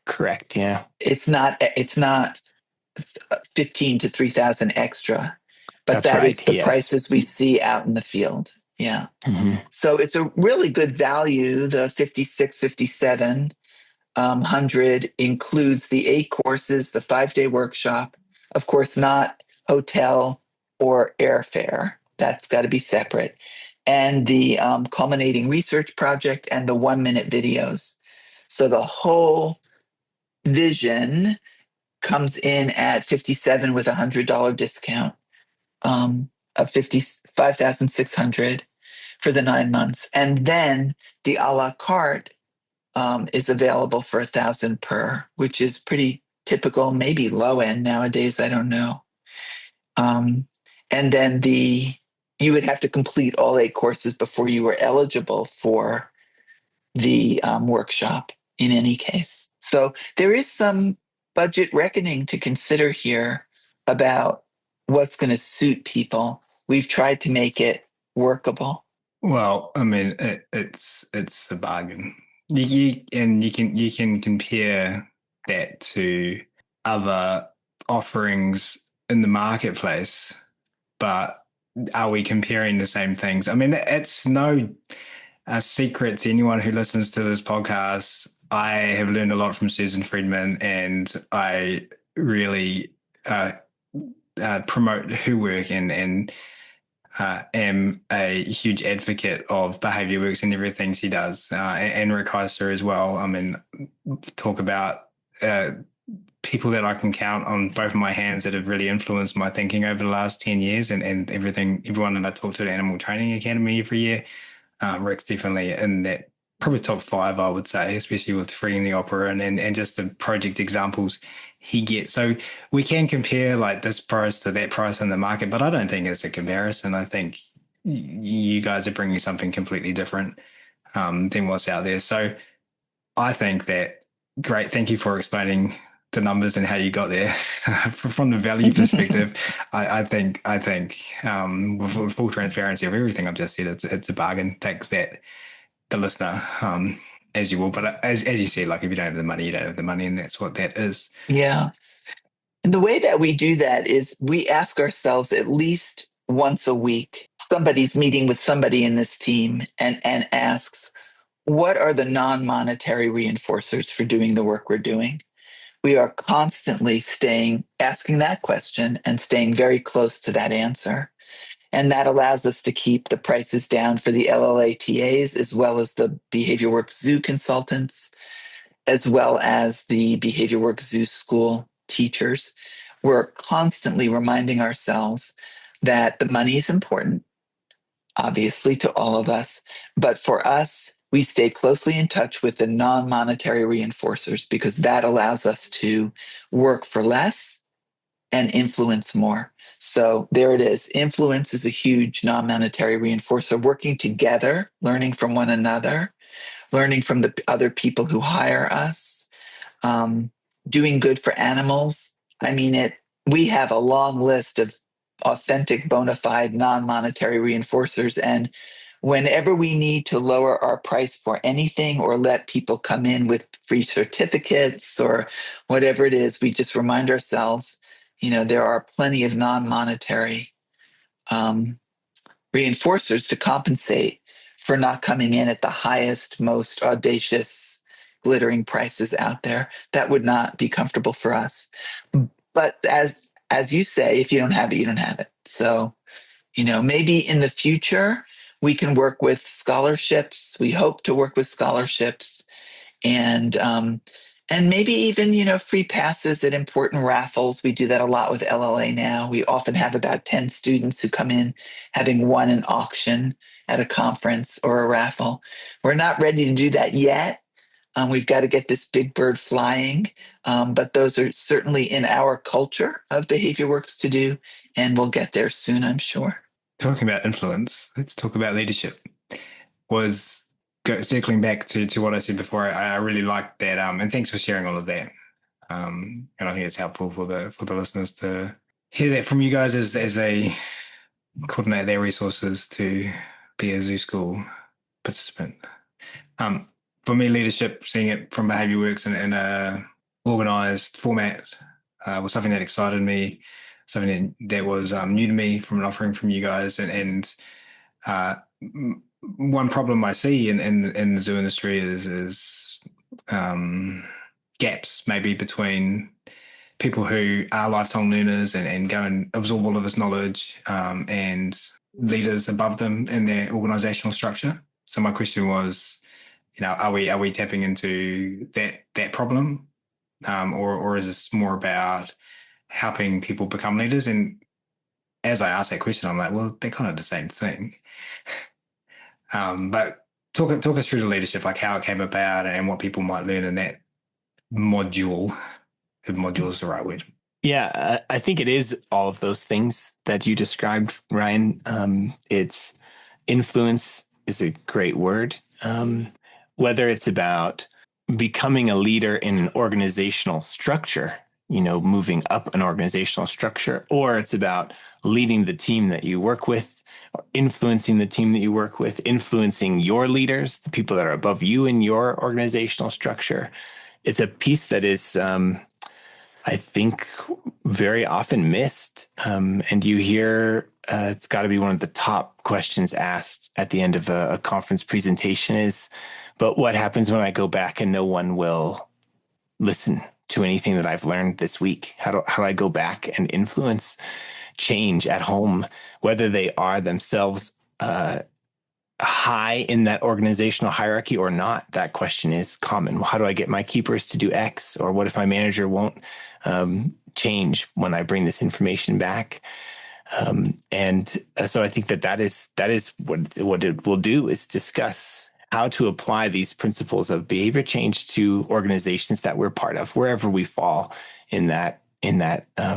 Correct. Yeah. It's not 15 to 3,000 extra, but That's that is right, the yes. prices we see out in the field. Yeah. Mm-hmm. So it's a really good value. The 5,700 includes the 8 courses, the 5-day workshop, of course, not hotel or airfare. That's got to be separate. And the culminating research project and the 1-minute videos. So the whole vision comes in at 57 with $100 discount of 5,600 for the 9 months. And then the a la carte is available for 1,000 per, which is pretty typical, maybe low end nowadays. I don't know. And then you would have to complete all 8 courses before you were eligible for the workshop in any case. So there is some budget reckoning to consider here about what's going to suit people. We've tried to make it workable. Well, I mean, it's a bargain. You can compare that to other offerings in the marketplace, but are we comparing the same things? I mean, it's no secret to anyone who listens to this podcast I have learned a lot from Susan Friedman, and I really promote her work and am a huge advocate of behavior works and everything she does, and Rick Hester as well. I mean, talk about people that I can count on both of my hands that have really influenced my thinking over the last 10 years, and everyone that I talk to at Animal Training Academy every year. Rick's definitely in that, probably top five, I would say, especially with Freeing the Opera and just the project examples he gets. So we can compare like this price to that price in the market, but I don't think it's a comparison. I think you guys are bringing something completely different than what's out there. So I think that great. Thank you for explaining the numbers and how you got there. From the value perspective, I think with full transparency of everything I've just said, it's a bargain. Take that, the listener, as you will. But as you said, like if you don't have the money, you don't have the money, and that's what that is. Yeah. And the way that we do that is we ask ourselves at least once a week, somebody's meeting with somebody in this team and asks, what are the non-monetary reinforcers for doing the work we're doing? We are constantly asking that question and staying very close to that answer. And that allows us to keep the prices down for the LLATAs, as well as the behavior work zoo consultants, as well as the behavior work zoo school teachers. We're constantly reminding ourselves that the money is important, obviously, to all of us. But for us, we stay closely in touch with the non-monetary reinforcers because that allows us to work for less and influence more. So there it is. Influence is a huge non-monetary reinforcer. Working together, learning from one another, learning from the other people who hire us, doing good for animals. I mean, we have a long list of authentic, bona fide, non-monetary reinforcers. And whenever we need to lower our price for anything or let people come in with free certificates or whatever it is, we just remind ourselves, there are plenty of non-monetary reinforcers to compensate for not coming in at the highest, most audacious, glittering prices out there. That would not be comfortable for us. But as you say, if you don't have it, you don't have it. So, maybe in the future we can work with scholarships. We hope to work with scholarships and maybe even free passes at important raffles. We do that a lot with LLA now. We often have about 10 students who come in having won an auction at a conference or a raffle. We're not ready to do that yet. We've got to get this big bird flying, but those are certainly in our culture of behavior works to do, and we'll get there soon, I'm sure. Talking about influence, let's talk about leadership. Circling back to what I said before, I really like that, and thanks for sharing all of that. And I think it's helpful for the listeners to hear that from you guys as they coordinate their resources to be a zoo school participant. For me, leadership, seeing it from behavior works in a organized format, was something that excited me, something that was new to me from an offering from you guys, and one problem I see in the zoo industry is gaps maybe between people who are lifetime learners and go and absorb all of this knowledge, and leaders above them in their organizational structure. So my question was, are we tapping into that problem, or is this more about helping people become leaders? And as I asked that question, I'm like, well, they're kind of the same thing. But talk us through the leadership, like how it came about and what people might learn in that module, if module is the right word. Yeah, I think it is all of those things that you described, Ryan. It's influence is a great word. Whether it's about becoming a leader in an organizational structure, moving up an organizational structure, or it's about leading the team that you work with, or influencing the team that you work with, influencing your leaders, the people that are above you in your organizational structure. It's a piece that is, I think, very often missed. And you hear it's got to be one of the top questions asked at the end of a conference presentation is, but what happens when I go back and no one will listen to anything that I've learned this week? How do I go back and influence change at home, whether they are themselves high in that organizational hierarchy or not? That question is common. How do I get my keepers to do X? Or what if my manager won't change when I bring this information back? So I think that is what it will do, is discuss how to apply these principles of behavior change to organizations that we're part of, wherever we fall in that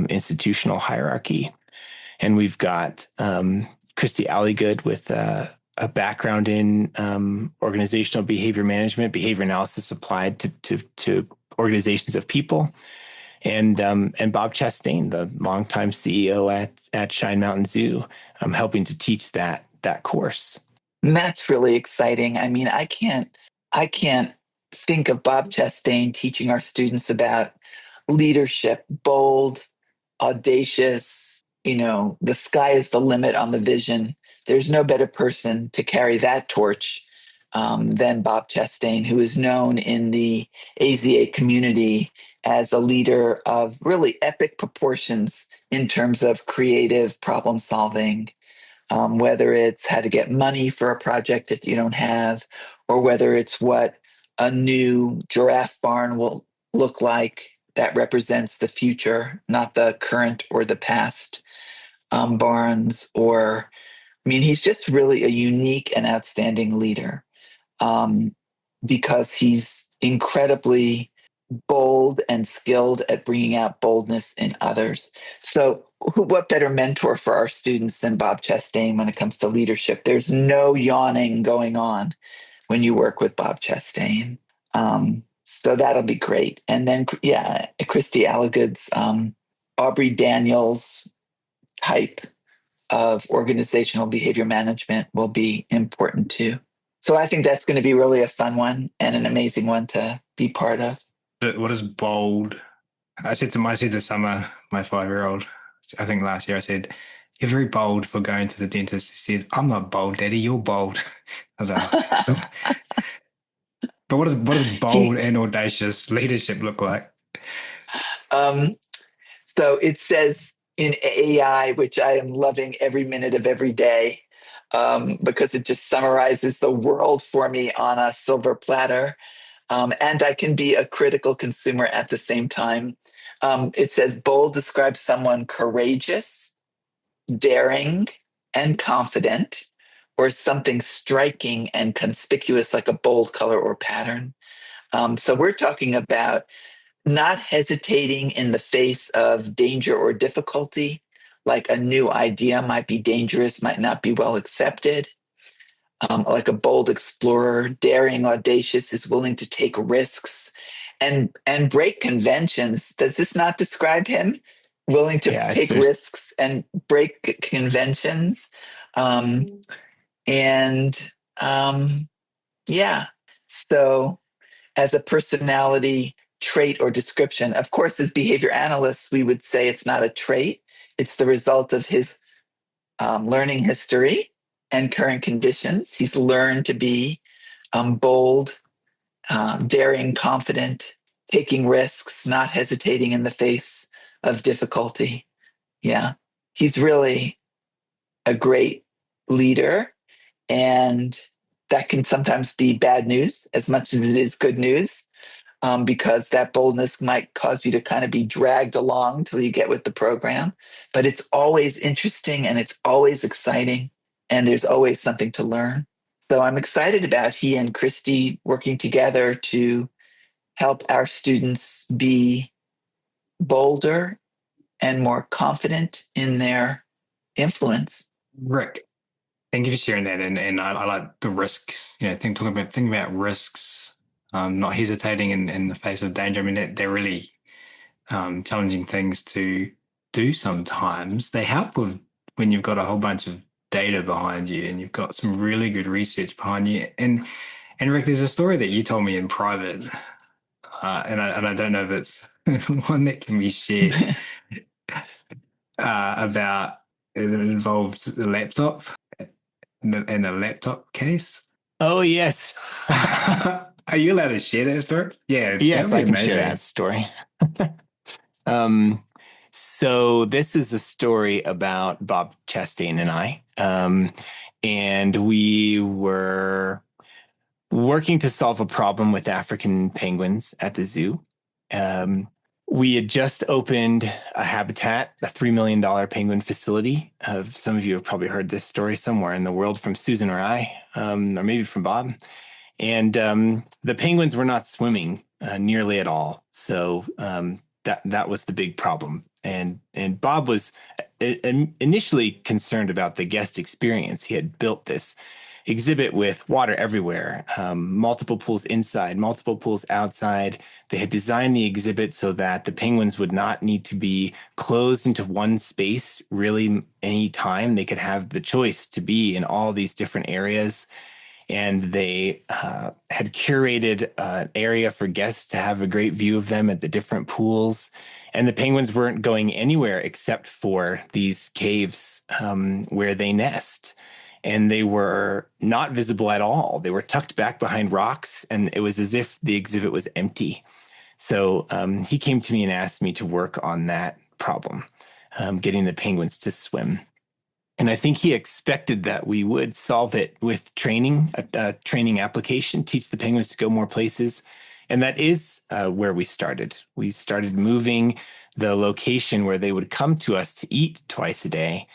institutional hierarchy. And we've got Christy Alligood with a background in organizational behavior management, behavior analysis applied to organizations of people. And Bob Chastain, the longtime CEO at Shine Mountain Zoo, helping to teach that course. And that's really exciting. I mean, I can't think of Bob Chastain teaching our students about leadership, bold, audacious, the sky is the limit on the vision. There's no better person to carry that torch than Bob Chastain, who is known in the AZA community as a leader of really epic proportions in terms of creative problem solving, whether it's how to get money for a project that you don't have, or whether it's what a new giraffe barn will look like that represents the future, not the current or the past barns. He's just really a unique and outstanding leader because he's incredibly bold and skilled at bringing out boldness in others. So what better mentor for our students than Bob Chastain when it comes to leadership? There's no yawning going on when you work with Bob Chastain. So that'll be great. And then, Christy Alligood's Aubrey Daniels type of organizational behavior management will be important too. So I think that's going to be really a fun one and an amazing one to be part of. What is bold? I said to Summer, my 5-year-old, I think last year, I said, "You're very bold for going to the dentist." He said, "I'm not bold, Daddy, you're bold." I was like, so, but what does bold and audacious leadership look like? So it says in AI, which I am loving every minute of every day, because it just summarizes the world for me on a silver platter. And I can be a critical consumer at the same time. It says bold describes someone courageous, daring, and confident, or something striking and conspicuous like a bold color or pattern. So we're talking about not hesitating in the face of danger or difficulty, like a new idea might be dangerous, might not be well accepted. Like a bold explorer, daring, audacious, is willing to take risks and break conventions. Does this not describe him? Willing to take risks and break conventions. So as a personality trait or description, of course, as behavior analysts, we would say it's not a trait. It's the result of his learning history and current conditions. He's learned to be bold, daring, confident, taking risks, not hesitating in the face of difficulty. Yeah, he's really a great leader, and that can sometimes be bad news as much as it is good news, because that boldness might cause you to kind of be dragged along till you get with the program. But it's always interesting and it's always exciting, and there's always something to learn. So I'm excited about he and Christy working together to help our students be bolder and more confident in their influence. Rick, thank you for sharing that. And I like the risks, thinking about risks, not hesitating in the face of danger. I mean, they're really challenging things to do sometimes. They help with when you've got a whole bunch of data behind you and you've got some really good research behind you. And Rick, there's a story that you told me in private, and I don't know if it's one that can be shared, about It involved the laptop and a laptop case. Oh, yes. Are you allowed to share that story? Yeah, Yes, that'd be I can share amazing. that story. Um, so this is a story about Bob Chastain and I. And we were working to solve a problem with African penguins at the zoo. Um, we had just opened a habitat, a $3 million penguin facility. Some of you have probably heard this story somewhere in the world from Susan or I, or maybe from Bob. And the penguins were not swimming nearly at all. So that was the big problem. And Bob was initially concerned about the guest experience. He had built this exhibit with water everywhere, multiple pools inside, multiple pools outside. They had designed the exhibit so that the penguins would not need to be closed into one space really any time. They could have the choice to be in all these different areas. And they had curated an area for guests to have a great view of them at the different pools. And the penguins weren't going anywhere except for these caves where they nest. And they were not visible at all. They were tucked back behind rocks, and it was as if the exhibit was empty. So he came to me and asked me to work on that problem, getting the penguins to swim. And I think he expected that we would solve it with training, a training application, teach the penguins to go more places. And that is where we started. We started moving the location where they would come to us to eat twice a day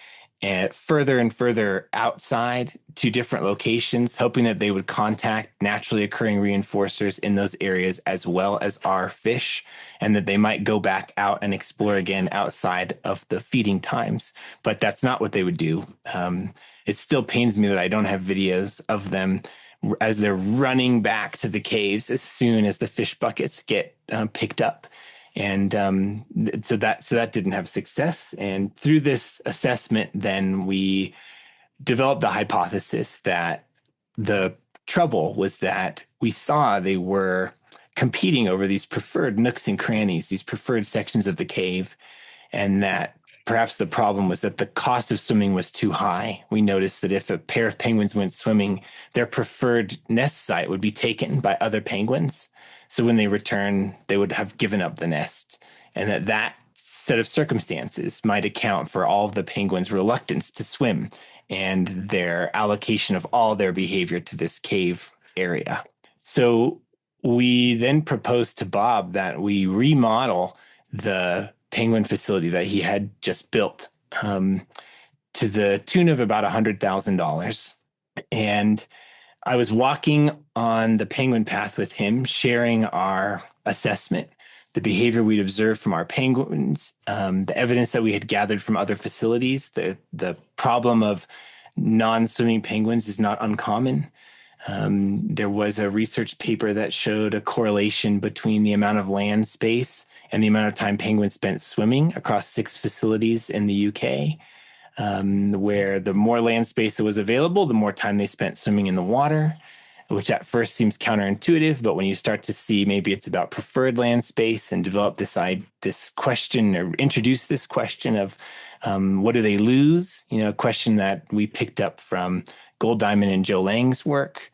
and further and further outside to different locations, hoping that they would contact naturally occurring reinforcers in those areas as well as our fish, and that they might go back out and explore again outside of the feeding times. But that's not what they would do. It still pains me that I don't have videos of them as they're running back to the caves as soon as the fish buckets get picked up. And so that didn't have success. And through this assessment, then we developed the hypothesis that the trouble was that we saw they were competing over these preferred nooks and crannies, these preferred sections of the cave, and that perhaps the problem was that the cost of swimming was too high. We noticed that if a pair of penguins went swimming, their preferred nest site would be taken by other penguins. So when they return, they would have given up the nest, and that set of circumstances might account for all of the penguins' reluctance to swim and their allocation of all their behavior to this cave area. So we then proposed to Bob that we remodel the penguin facility that he had just built to the tune of about $100,000. And I was walking on the penguin path with him, sharing our assessment, the behavior we'd observed from our penguins, the evidence that we had gathered from other facilities. The problem of non-swimming penguins is not uncommon. There was a research paper that showed a correlation between the amount of land space and the amount of time penguins spent swimming across 6 facilities in the UK. Where the more land space that was available, the more time they spent swimming in the water, which at first seems counterintuitive. But when you start to see maybe it's about preferred land space and develop this question or introduce this question of what do they lose? A question that we picked up from Gold Diamond and Joe Lang's work.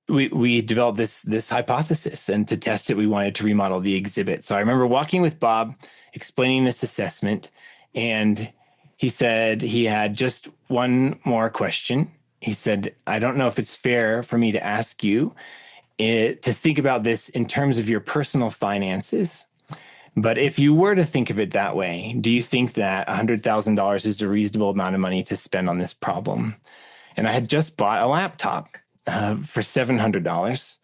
We developed this hypothesis, and to test it, we wanted to remodel the exhibit. So I remember walking with Bob, explaining this assessment, and he said he had just one more question. He said, I don't know if it's fair for me to ask you to think about this in terms of your personal finances. But if you were to think of it that way, do you think that $100,000 is a reasonable amount of money to spend on this problem? And I had just bought a laptop for $700.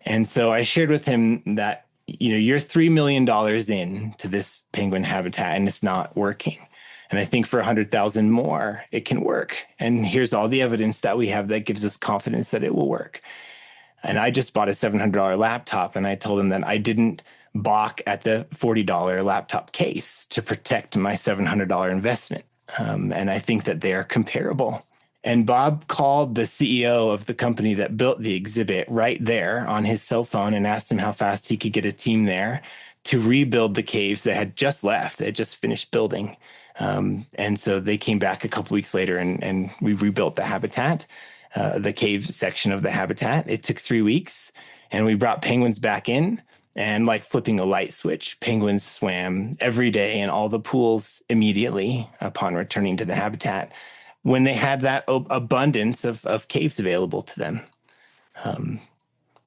And so I shared with him that, you're $3 million into this penguin habitat and it's not working. And I think for 100,000 more, it can work. And here's all the evidence that we have that gives us confidence that it will work. And I just bought a $700 laptop, and I told him that I didn't balk at the $40 laptop case to protect my $700 investment. And I think that they are comparable. And Bob called the CEO of the company that built the exhibit right there on his cell phone and asked him how fast he could get a team there to rebuild the caves that had just left. They had just finished building. And so they came back a couple weeks later and we rebuilt the habitat, the cave section of the habitat. It took 3 weeks and we brought penguins back in, and like flipping a light switch, penguins swam every day in all the pools immediately upon returning to the habitat when they had that abundance of caves available to them.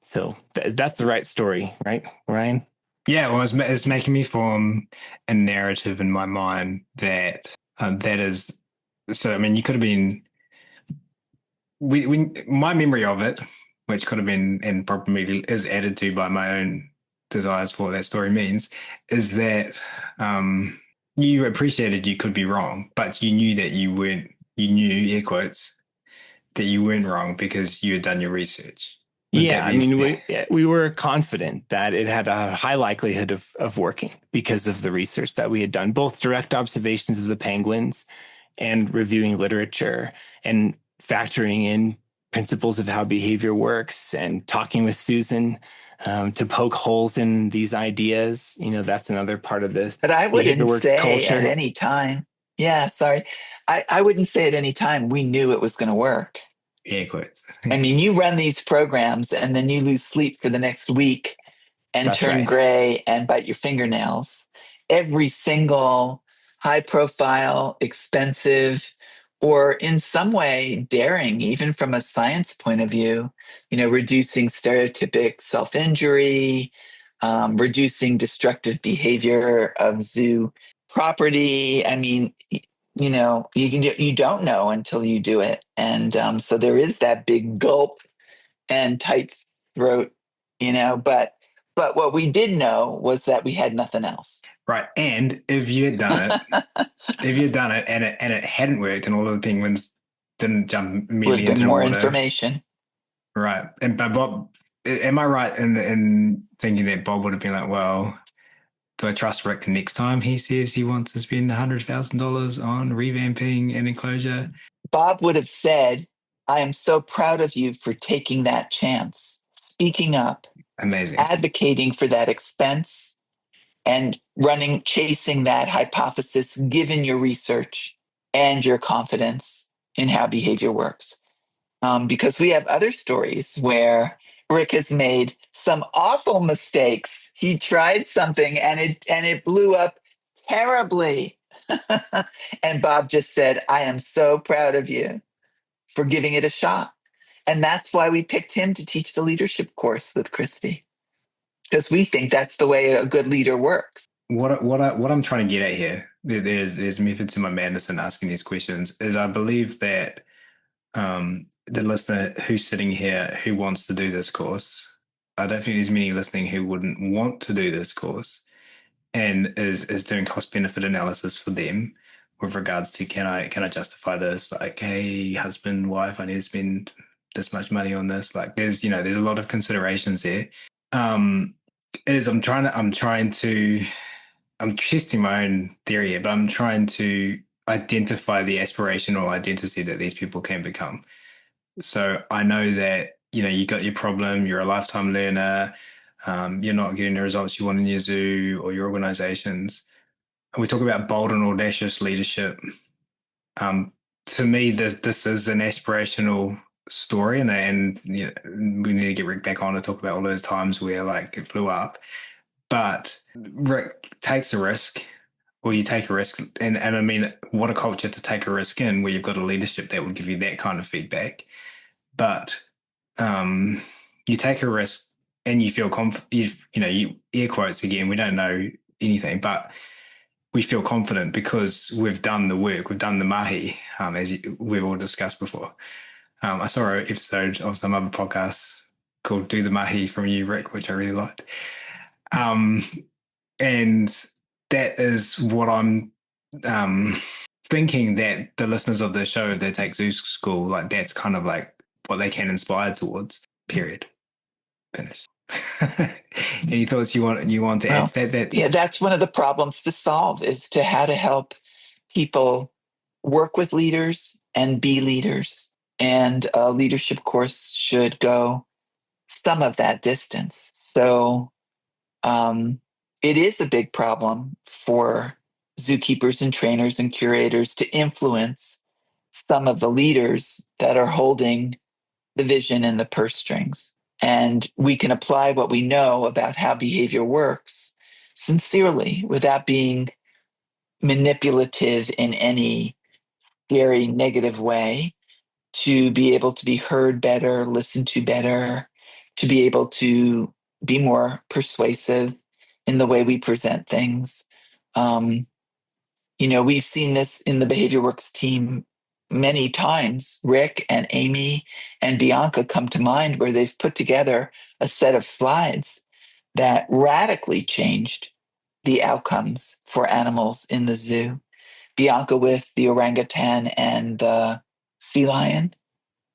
So that's the right story, right, Ryan? Yeah, well, it's making me form a narrative in my mind that that is. So, I mean, you could have been. My memory of it, which could have been and probably is added to by my own desires for what that story means, is that you appreciated you could be wrong, but you knew that you weren't. You knew, air quotes, that you weren't wrong because you had done your research. Yeah, I mean, we were confident that it had a high likelihood of working because of the research that we had done, both direct observations of the penguins and reviewing literature and factoring in principles of how behavior works and talking with Susan to poke holes in these ideas. You know, that's another part of this But I behavior wouldn't works say culture. at any time. Yeah, sorry. I wouldn't say at any time we knew it was going to work. Air quotes. I mean, you run these programs and then you lose sleep for the next week and That's turn right. gray and bite your fingernails. Every single high profile, expensive, or in some way daring, even from a science point of view, reducing stereotypic self injury, reducing destructive behavior of zoo property. I mean, you don't know until you do it, and so there is that big gulp and tight throat, but what we did know was that we had nothing else. Right, and if you had done it, and it hadn't worked, and all of the penguins didn't jump Would immediately have been into the more water, information. right? And but Bob, am I right in thinking that Bob would have been like, well, do I trust Rick next time he says he wants to spend $100,000 on revamping an enclosure? Bob would have said, I am so proud of you for taking that chance, speaking up, Amazing. advocating for that expense, and chasing that hypothesis, given your research and your confidence in how behavior works. Because we have other stories where Rick has made some awful mistakes. He tried something and it blew up terribly. And Bob just said, I am so proud of you for giving it a shot. And that's why we picked him to teach the leadership course with Christy, because we think that's the way a good leader works. What I'm trying to get at here, there's method to my madness in asking these questions, is I believe that the listener who's sitting here who wants to do this course, I don't think there's many listening who wouldn't want to do this course and is doing cost benefit analysis for them with regards to can I justify this? Like, hey, husband, wife, I need to spend this much money on this. Like there's a lot of considerations there. Is I'm testing my own theory here, but I'm trying to identify the aspirational identity that these people can become. So I know that, you got your problem, you're a lifetime learner, you're not getting the results you want in your zoo or your organizations. And we talk about bold and audacious leadership. To me, this is an aspirational story, and we need to get Rick back on to talk about all those times where like it blew up. But Rick takes a risk, or you take a risk, and I mean, what a culture to take a risk in, where you've got a leadership that would give you that kind of feedback. But you take a risk and you feel you air quotes again, we don't know anything, but we feel confident because we've done the work, we've done the mahi, as we've all discussed before. I saw an episode of some other podcast called Do the Mahi from you, Rick, which I really liked. And that is what I'm thinking, that the listeners of the show that take zoo school, like that's kind of like what they can inspire towards, period. Finish. Any thoughts you want to add to that? Yeah, that's one of the problems to solve, is to how to help people work with leaders and be leaders. And a leadership course should go some of that distance. So it is a big problem for zookeepers and trainers and curators to influence some of the leaders that are holding the vision and the purse strings. And we can apply what we know about how behavior works sincerely without being manipulative in any very negative way, to be able to be heard better, listened to better, to be able to be more persuasive in the way we present things. Um, we've seen this in the Behavior Works team many times. Rick and Amy and Bianca come to mind, where they've put together a set of slides that radically changed the outcomes for animals in the zoo. Bianca with the orangutan and the sea lion.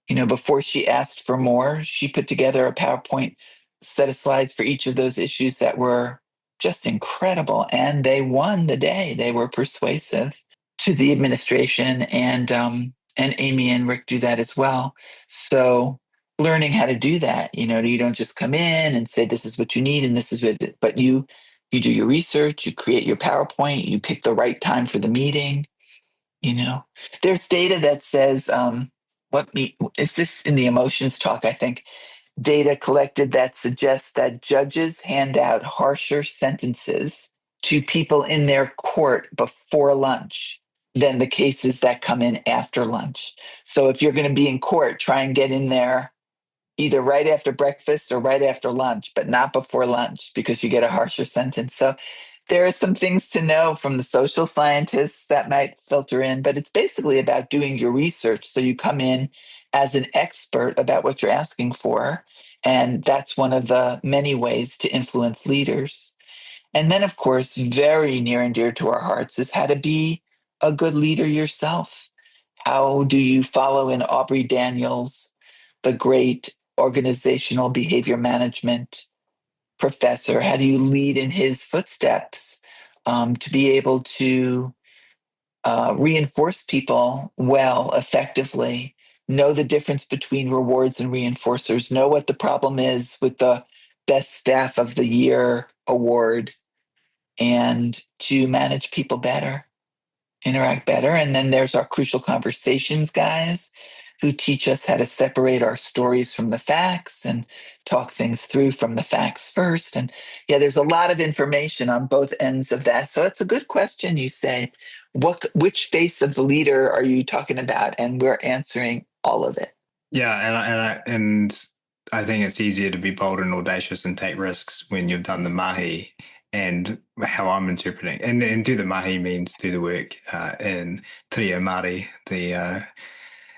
Before she asked for more, she put together a PowerPoint set of slides for each of those issues that were just incredible. And they won the day. They were persuasive to the administration, and Amy and Rick do that as well. So learning how to do that, you don't just come in and say, this is what you need and this is what, but you do your research, you create your PowerPoint, you pick the right time for the meeting. There's data that says, is this in the emotions talk? I think data collected that suggests that judges hand out harsher sentences to people in their court before lunch than the cases that come in after lunch. So if you're going to be in court, try and get in there either right after breakfast or right after lunch, but not before lunch, because you get a harsher sentence. So there are some things to know from the social scientists that might filter in, but it's basically about doing your research. So you come in as an expert about what you're asking for. And that's one of the many ways to influence leaders. And then, of course, very near and dear to our hearts is how to be a good leader yourself. How do you follow in Aubrey Daniels, the great organizational behavior management professor? How do you lead in his footsteps, to be able to reinforce people well, effectively, know the difference between rewards and reinforcers, know what the problem is with the best staff of the year award, and to manage people better, interact better? And then there's our crucial conversations guys, who teach us how to separate our stories from the facts and talk things through from the facts first. And yeah, there's a lot of information on both ends of that. So it's a good question. You say, which face of the leader are you talking about? And we're answering all of it. Yeah, and I think it's easier to be bold and audacious and take risks when you've done the mahi, and how I'm interpreting. And do the mahi means do the work in Te Reo Māori, the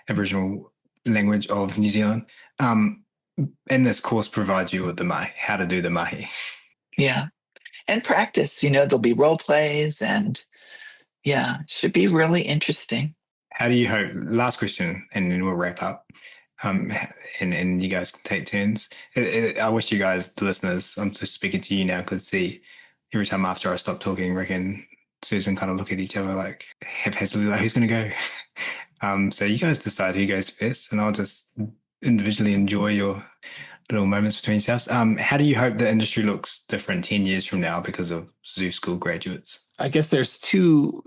Aboriginal language of New Zealand. And this course provides you with the mahi, how to do the mahi. Yeah. And practice, there'll be role plays, and yeah, should be really interesting. How do you hope, last question, and then we'll wrap up. And you guys can take turns. I wish you guys, the listeners, I'm just speaking to you now, could see every time after I stop talking, Rick and Susan kind of look at each other like haphazardly, like, who's going to go? So you guys decide who goes first, and I'll just individually enjoy your little moments between yourselves. How do you hope the industry looks different 10 years from now because of zoo school graduates? I guess there's two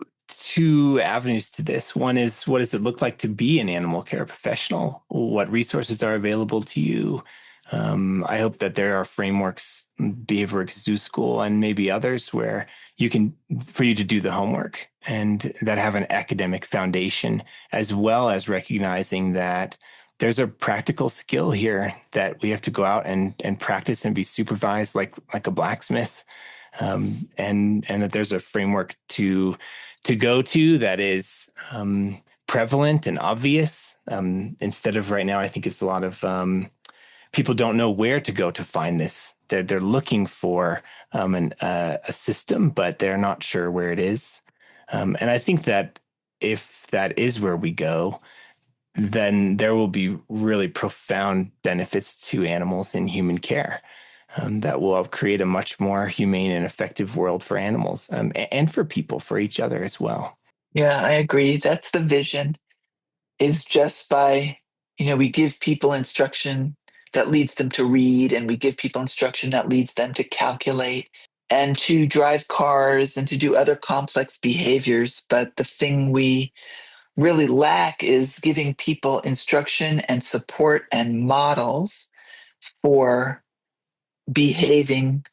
avenues to this. One is, what does it look like to be an animal care professional? What resources are available to you? I hope that there are frameworks, Behavior Works Zoo School, and maybe others where for you to do the homework, and that have an academic foundation, as well as recognizing that there's a practical skill here that we have to go out and practice and be supervised like a blacksmith. And that there's a framework to go to that is prevalent and obvious. Instead of right now, I think it's a lot of people don't know where to go to find this. They're looking for a system, but they're not sure where it is. And I think that if that is where we go, then there will be really profound benefits to animals in human care. That will create a much more humane and effective world for animals, and for people, for each other as well. Yeah, I agree. That's the vision, is just by, we give people instruction that leads them to read, and we give people instruction that leads them to calculate. and to drive cars and to do other complex behaviors. But the thing we really lack is giving people instruction and support and models for behaving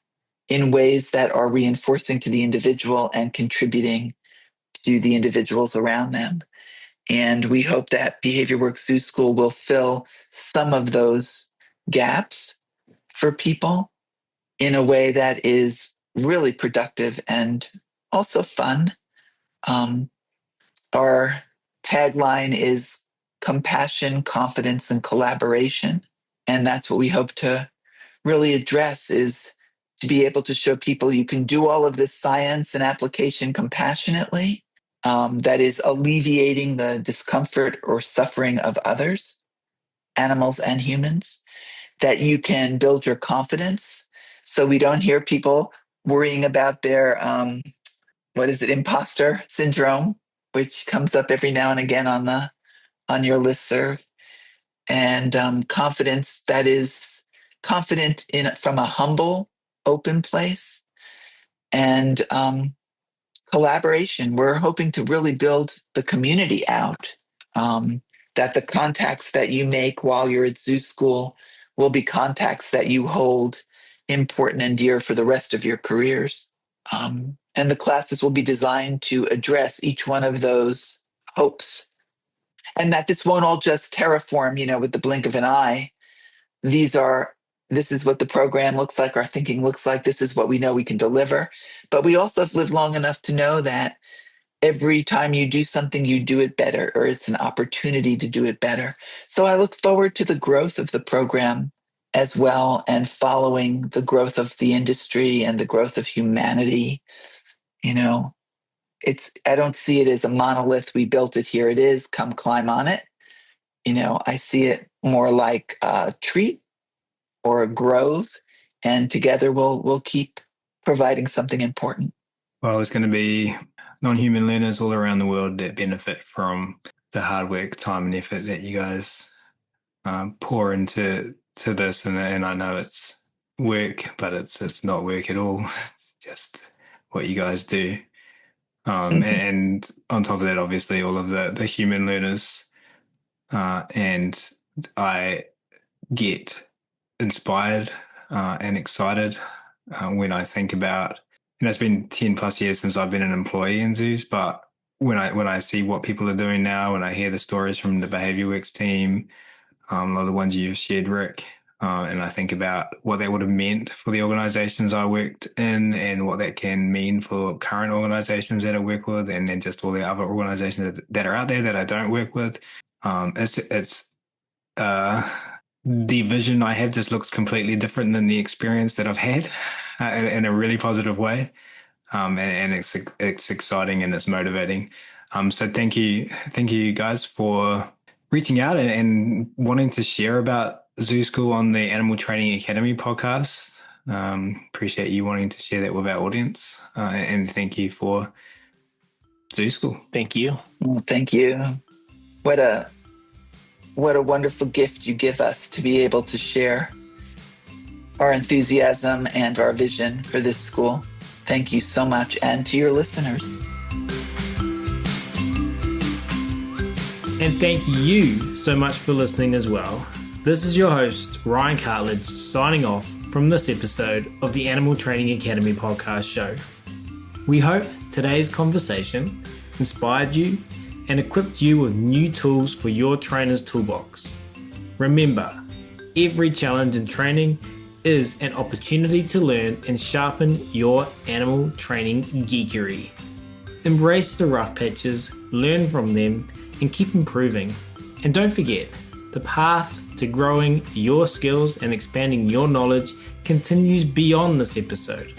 in ways that are reinforcing to the individual and contributing to the individuals around them. And we hope that Behavior Works Zoo School will fill some of those gaps for people in a way that is really productive and also fun. Our tagline is compassion, confidence, and collaboration. And that's what we hope to really address, is to be able to show people you can do all of this science and application compassionately, that is alleviating the discomfort or suffering of others, animals and humans, that you can build your confidence so we don't hear people worrying about their, imposter syndrome, which comes up every now and again on your listserv, and confidence that is confident in from a humble, open place, and collaboration. We're hoping to really build the community out. That the contacts that you make while you're at zoo school will be contacts that you hold important and dear for the rest of your careers. And the classes will be designed to address each one of those hopes. And that this won't all just terraform, with the blink of an eye. This is what the program looks like, our thinking looks like, this is what we know we can deliver. But we also have lived long enough to know that every time you do something, you do it better, or it's an opportunity to do it better. So I look forward to the growth of the program as well, and following the growth of the industry and the growth of humanity. I don't see it as a monolith. We built it, here it is, come climb on it. I see it more like a tree or a growth, and together we'll keep providing something important. Well, there's going to be non-human learners all around the world that benefit from the hard work, time, and effort that you guys pour into this. And I know it's work, but it's not work at all. It's just what you guys do. And on top of that, obviously, all of the human learners, and I get inspired and excited when I think about, it's been 10 plus years since I've been an employee in zoos, but when I see what people are doing now, when I hear the stories from the Behavior Works team, a lot of the ones you've shared, Rick, and I think about what that would have meant for the organizations I worked in, and what that can mean for current organizations that I work with, and then just all the other organizations that are out there that I don't work with. It's the vision I have just looks completely different than the experience that I've had, in a really positive way. And it's exciting and it's motivating. So thank you guys for reaching out and wanting to share about Zoo School on the Animal Training Academy podcast. Appreciate you wanting to share that with our audience, and thank you for Zoo School. Thank you. Well, thank you. What a wonderful gift you give us to be able to share our enthusiasm and our vision for this school. Thank you so much, and to your listeners. And thank you so much for listening as well. This is your host, Ryan Cartlidge, signing off from this episode of the Animal Training Academy podcast show. We hope today's conversation inspired you and equipped you with new tools for your trainer's toolbox. Remember, every challenge in training is an opportunity to learn and sharpen your animal training geekery. Embrace the rough patches, learn from them, and keep improving. And don't forget, the path to growing your skills and expanding your knowledge continues beyond this episode.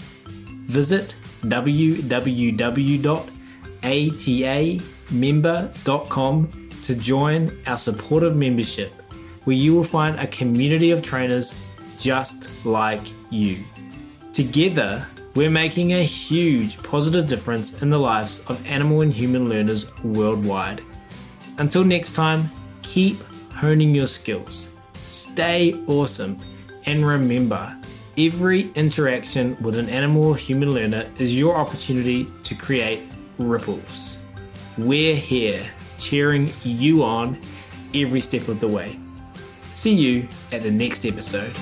Visit www.atamember.com to join our supportive membership, where you will find a community of trainers just like you. Together, we're making a huge positive difference in the lives of animal and human learners worldwide. Until next time, keep honing your skills, stay awesome, and remember, Every interaction with an animal or human learner is your opportunity to create ripples. We're here, cheering you on every step of the way. See you at the next episode.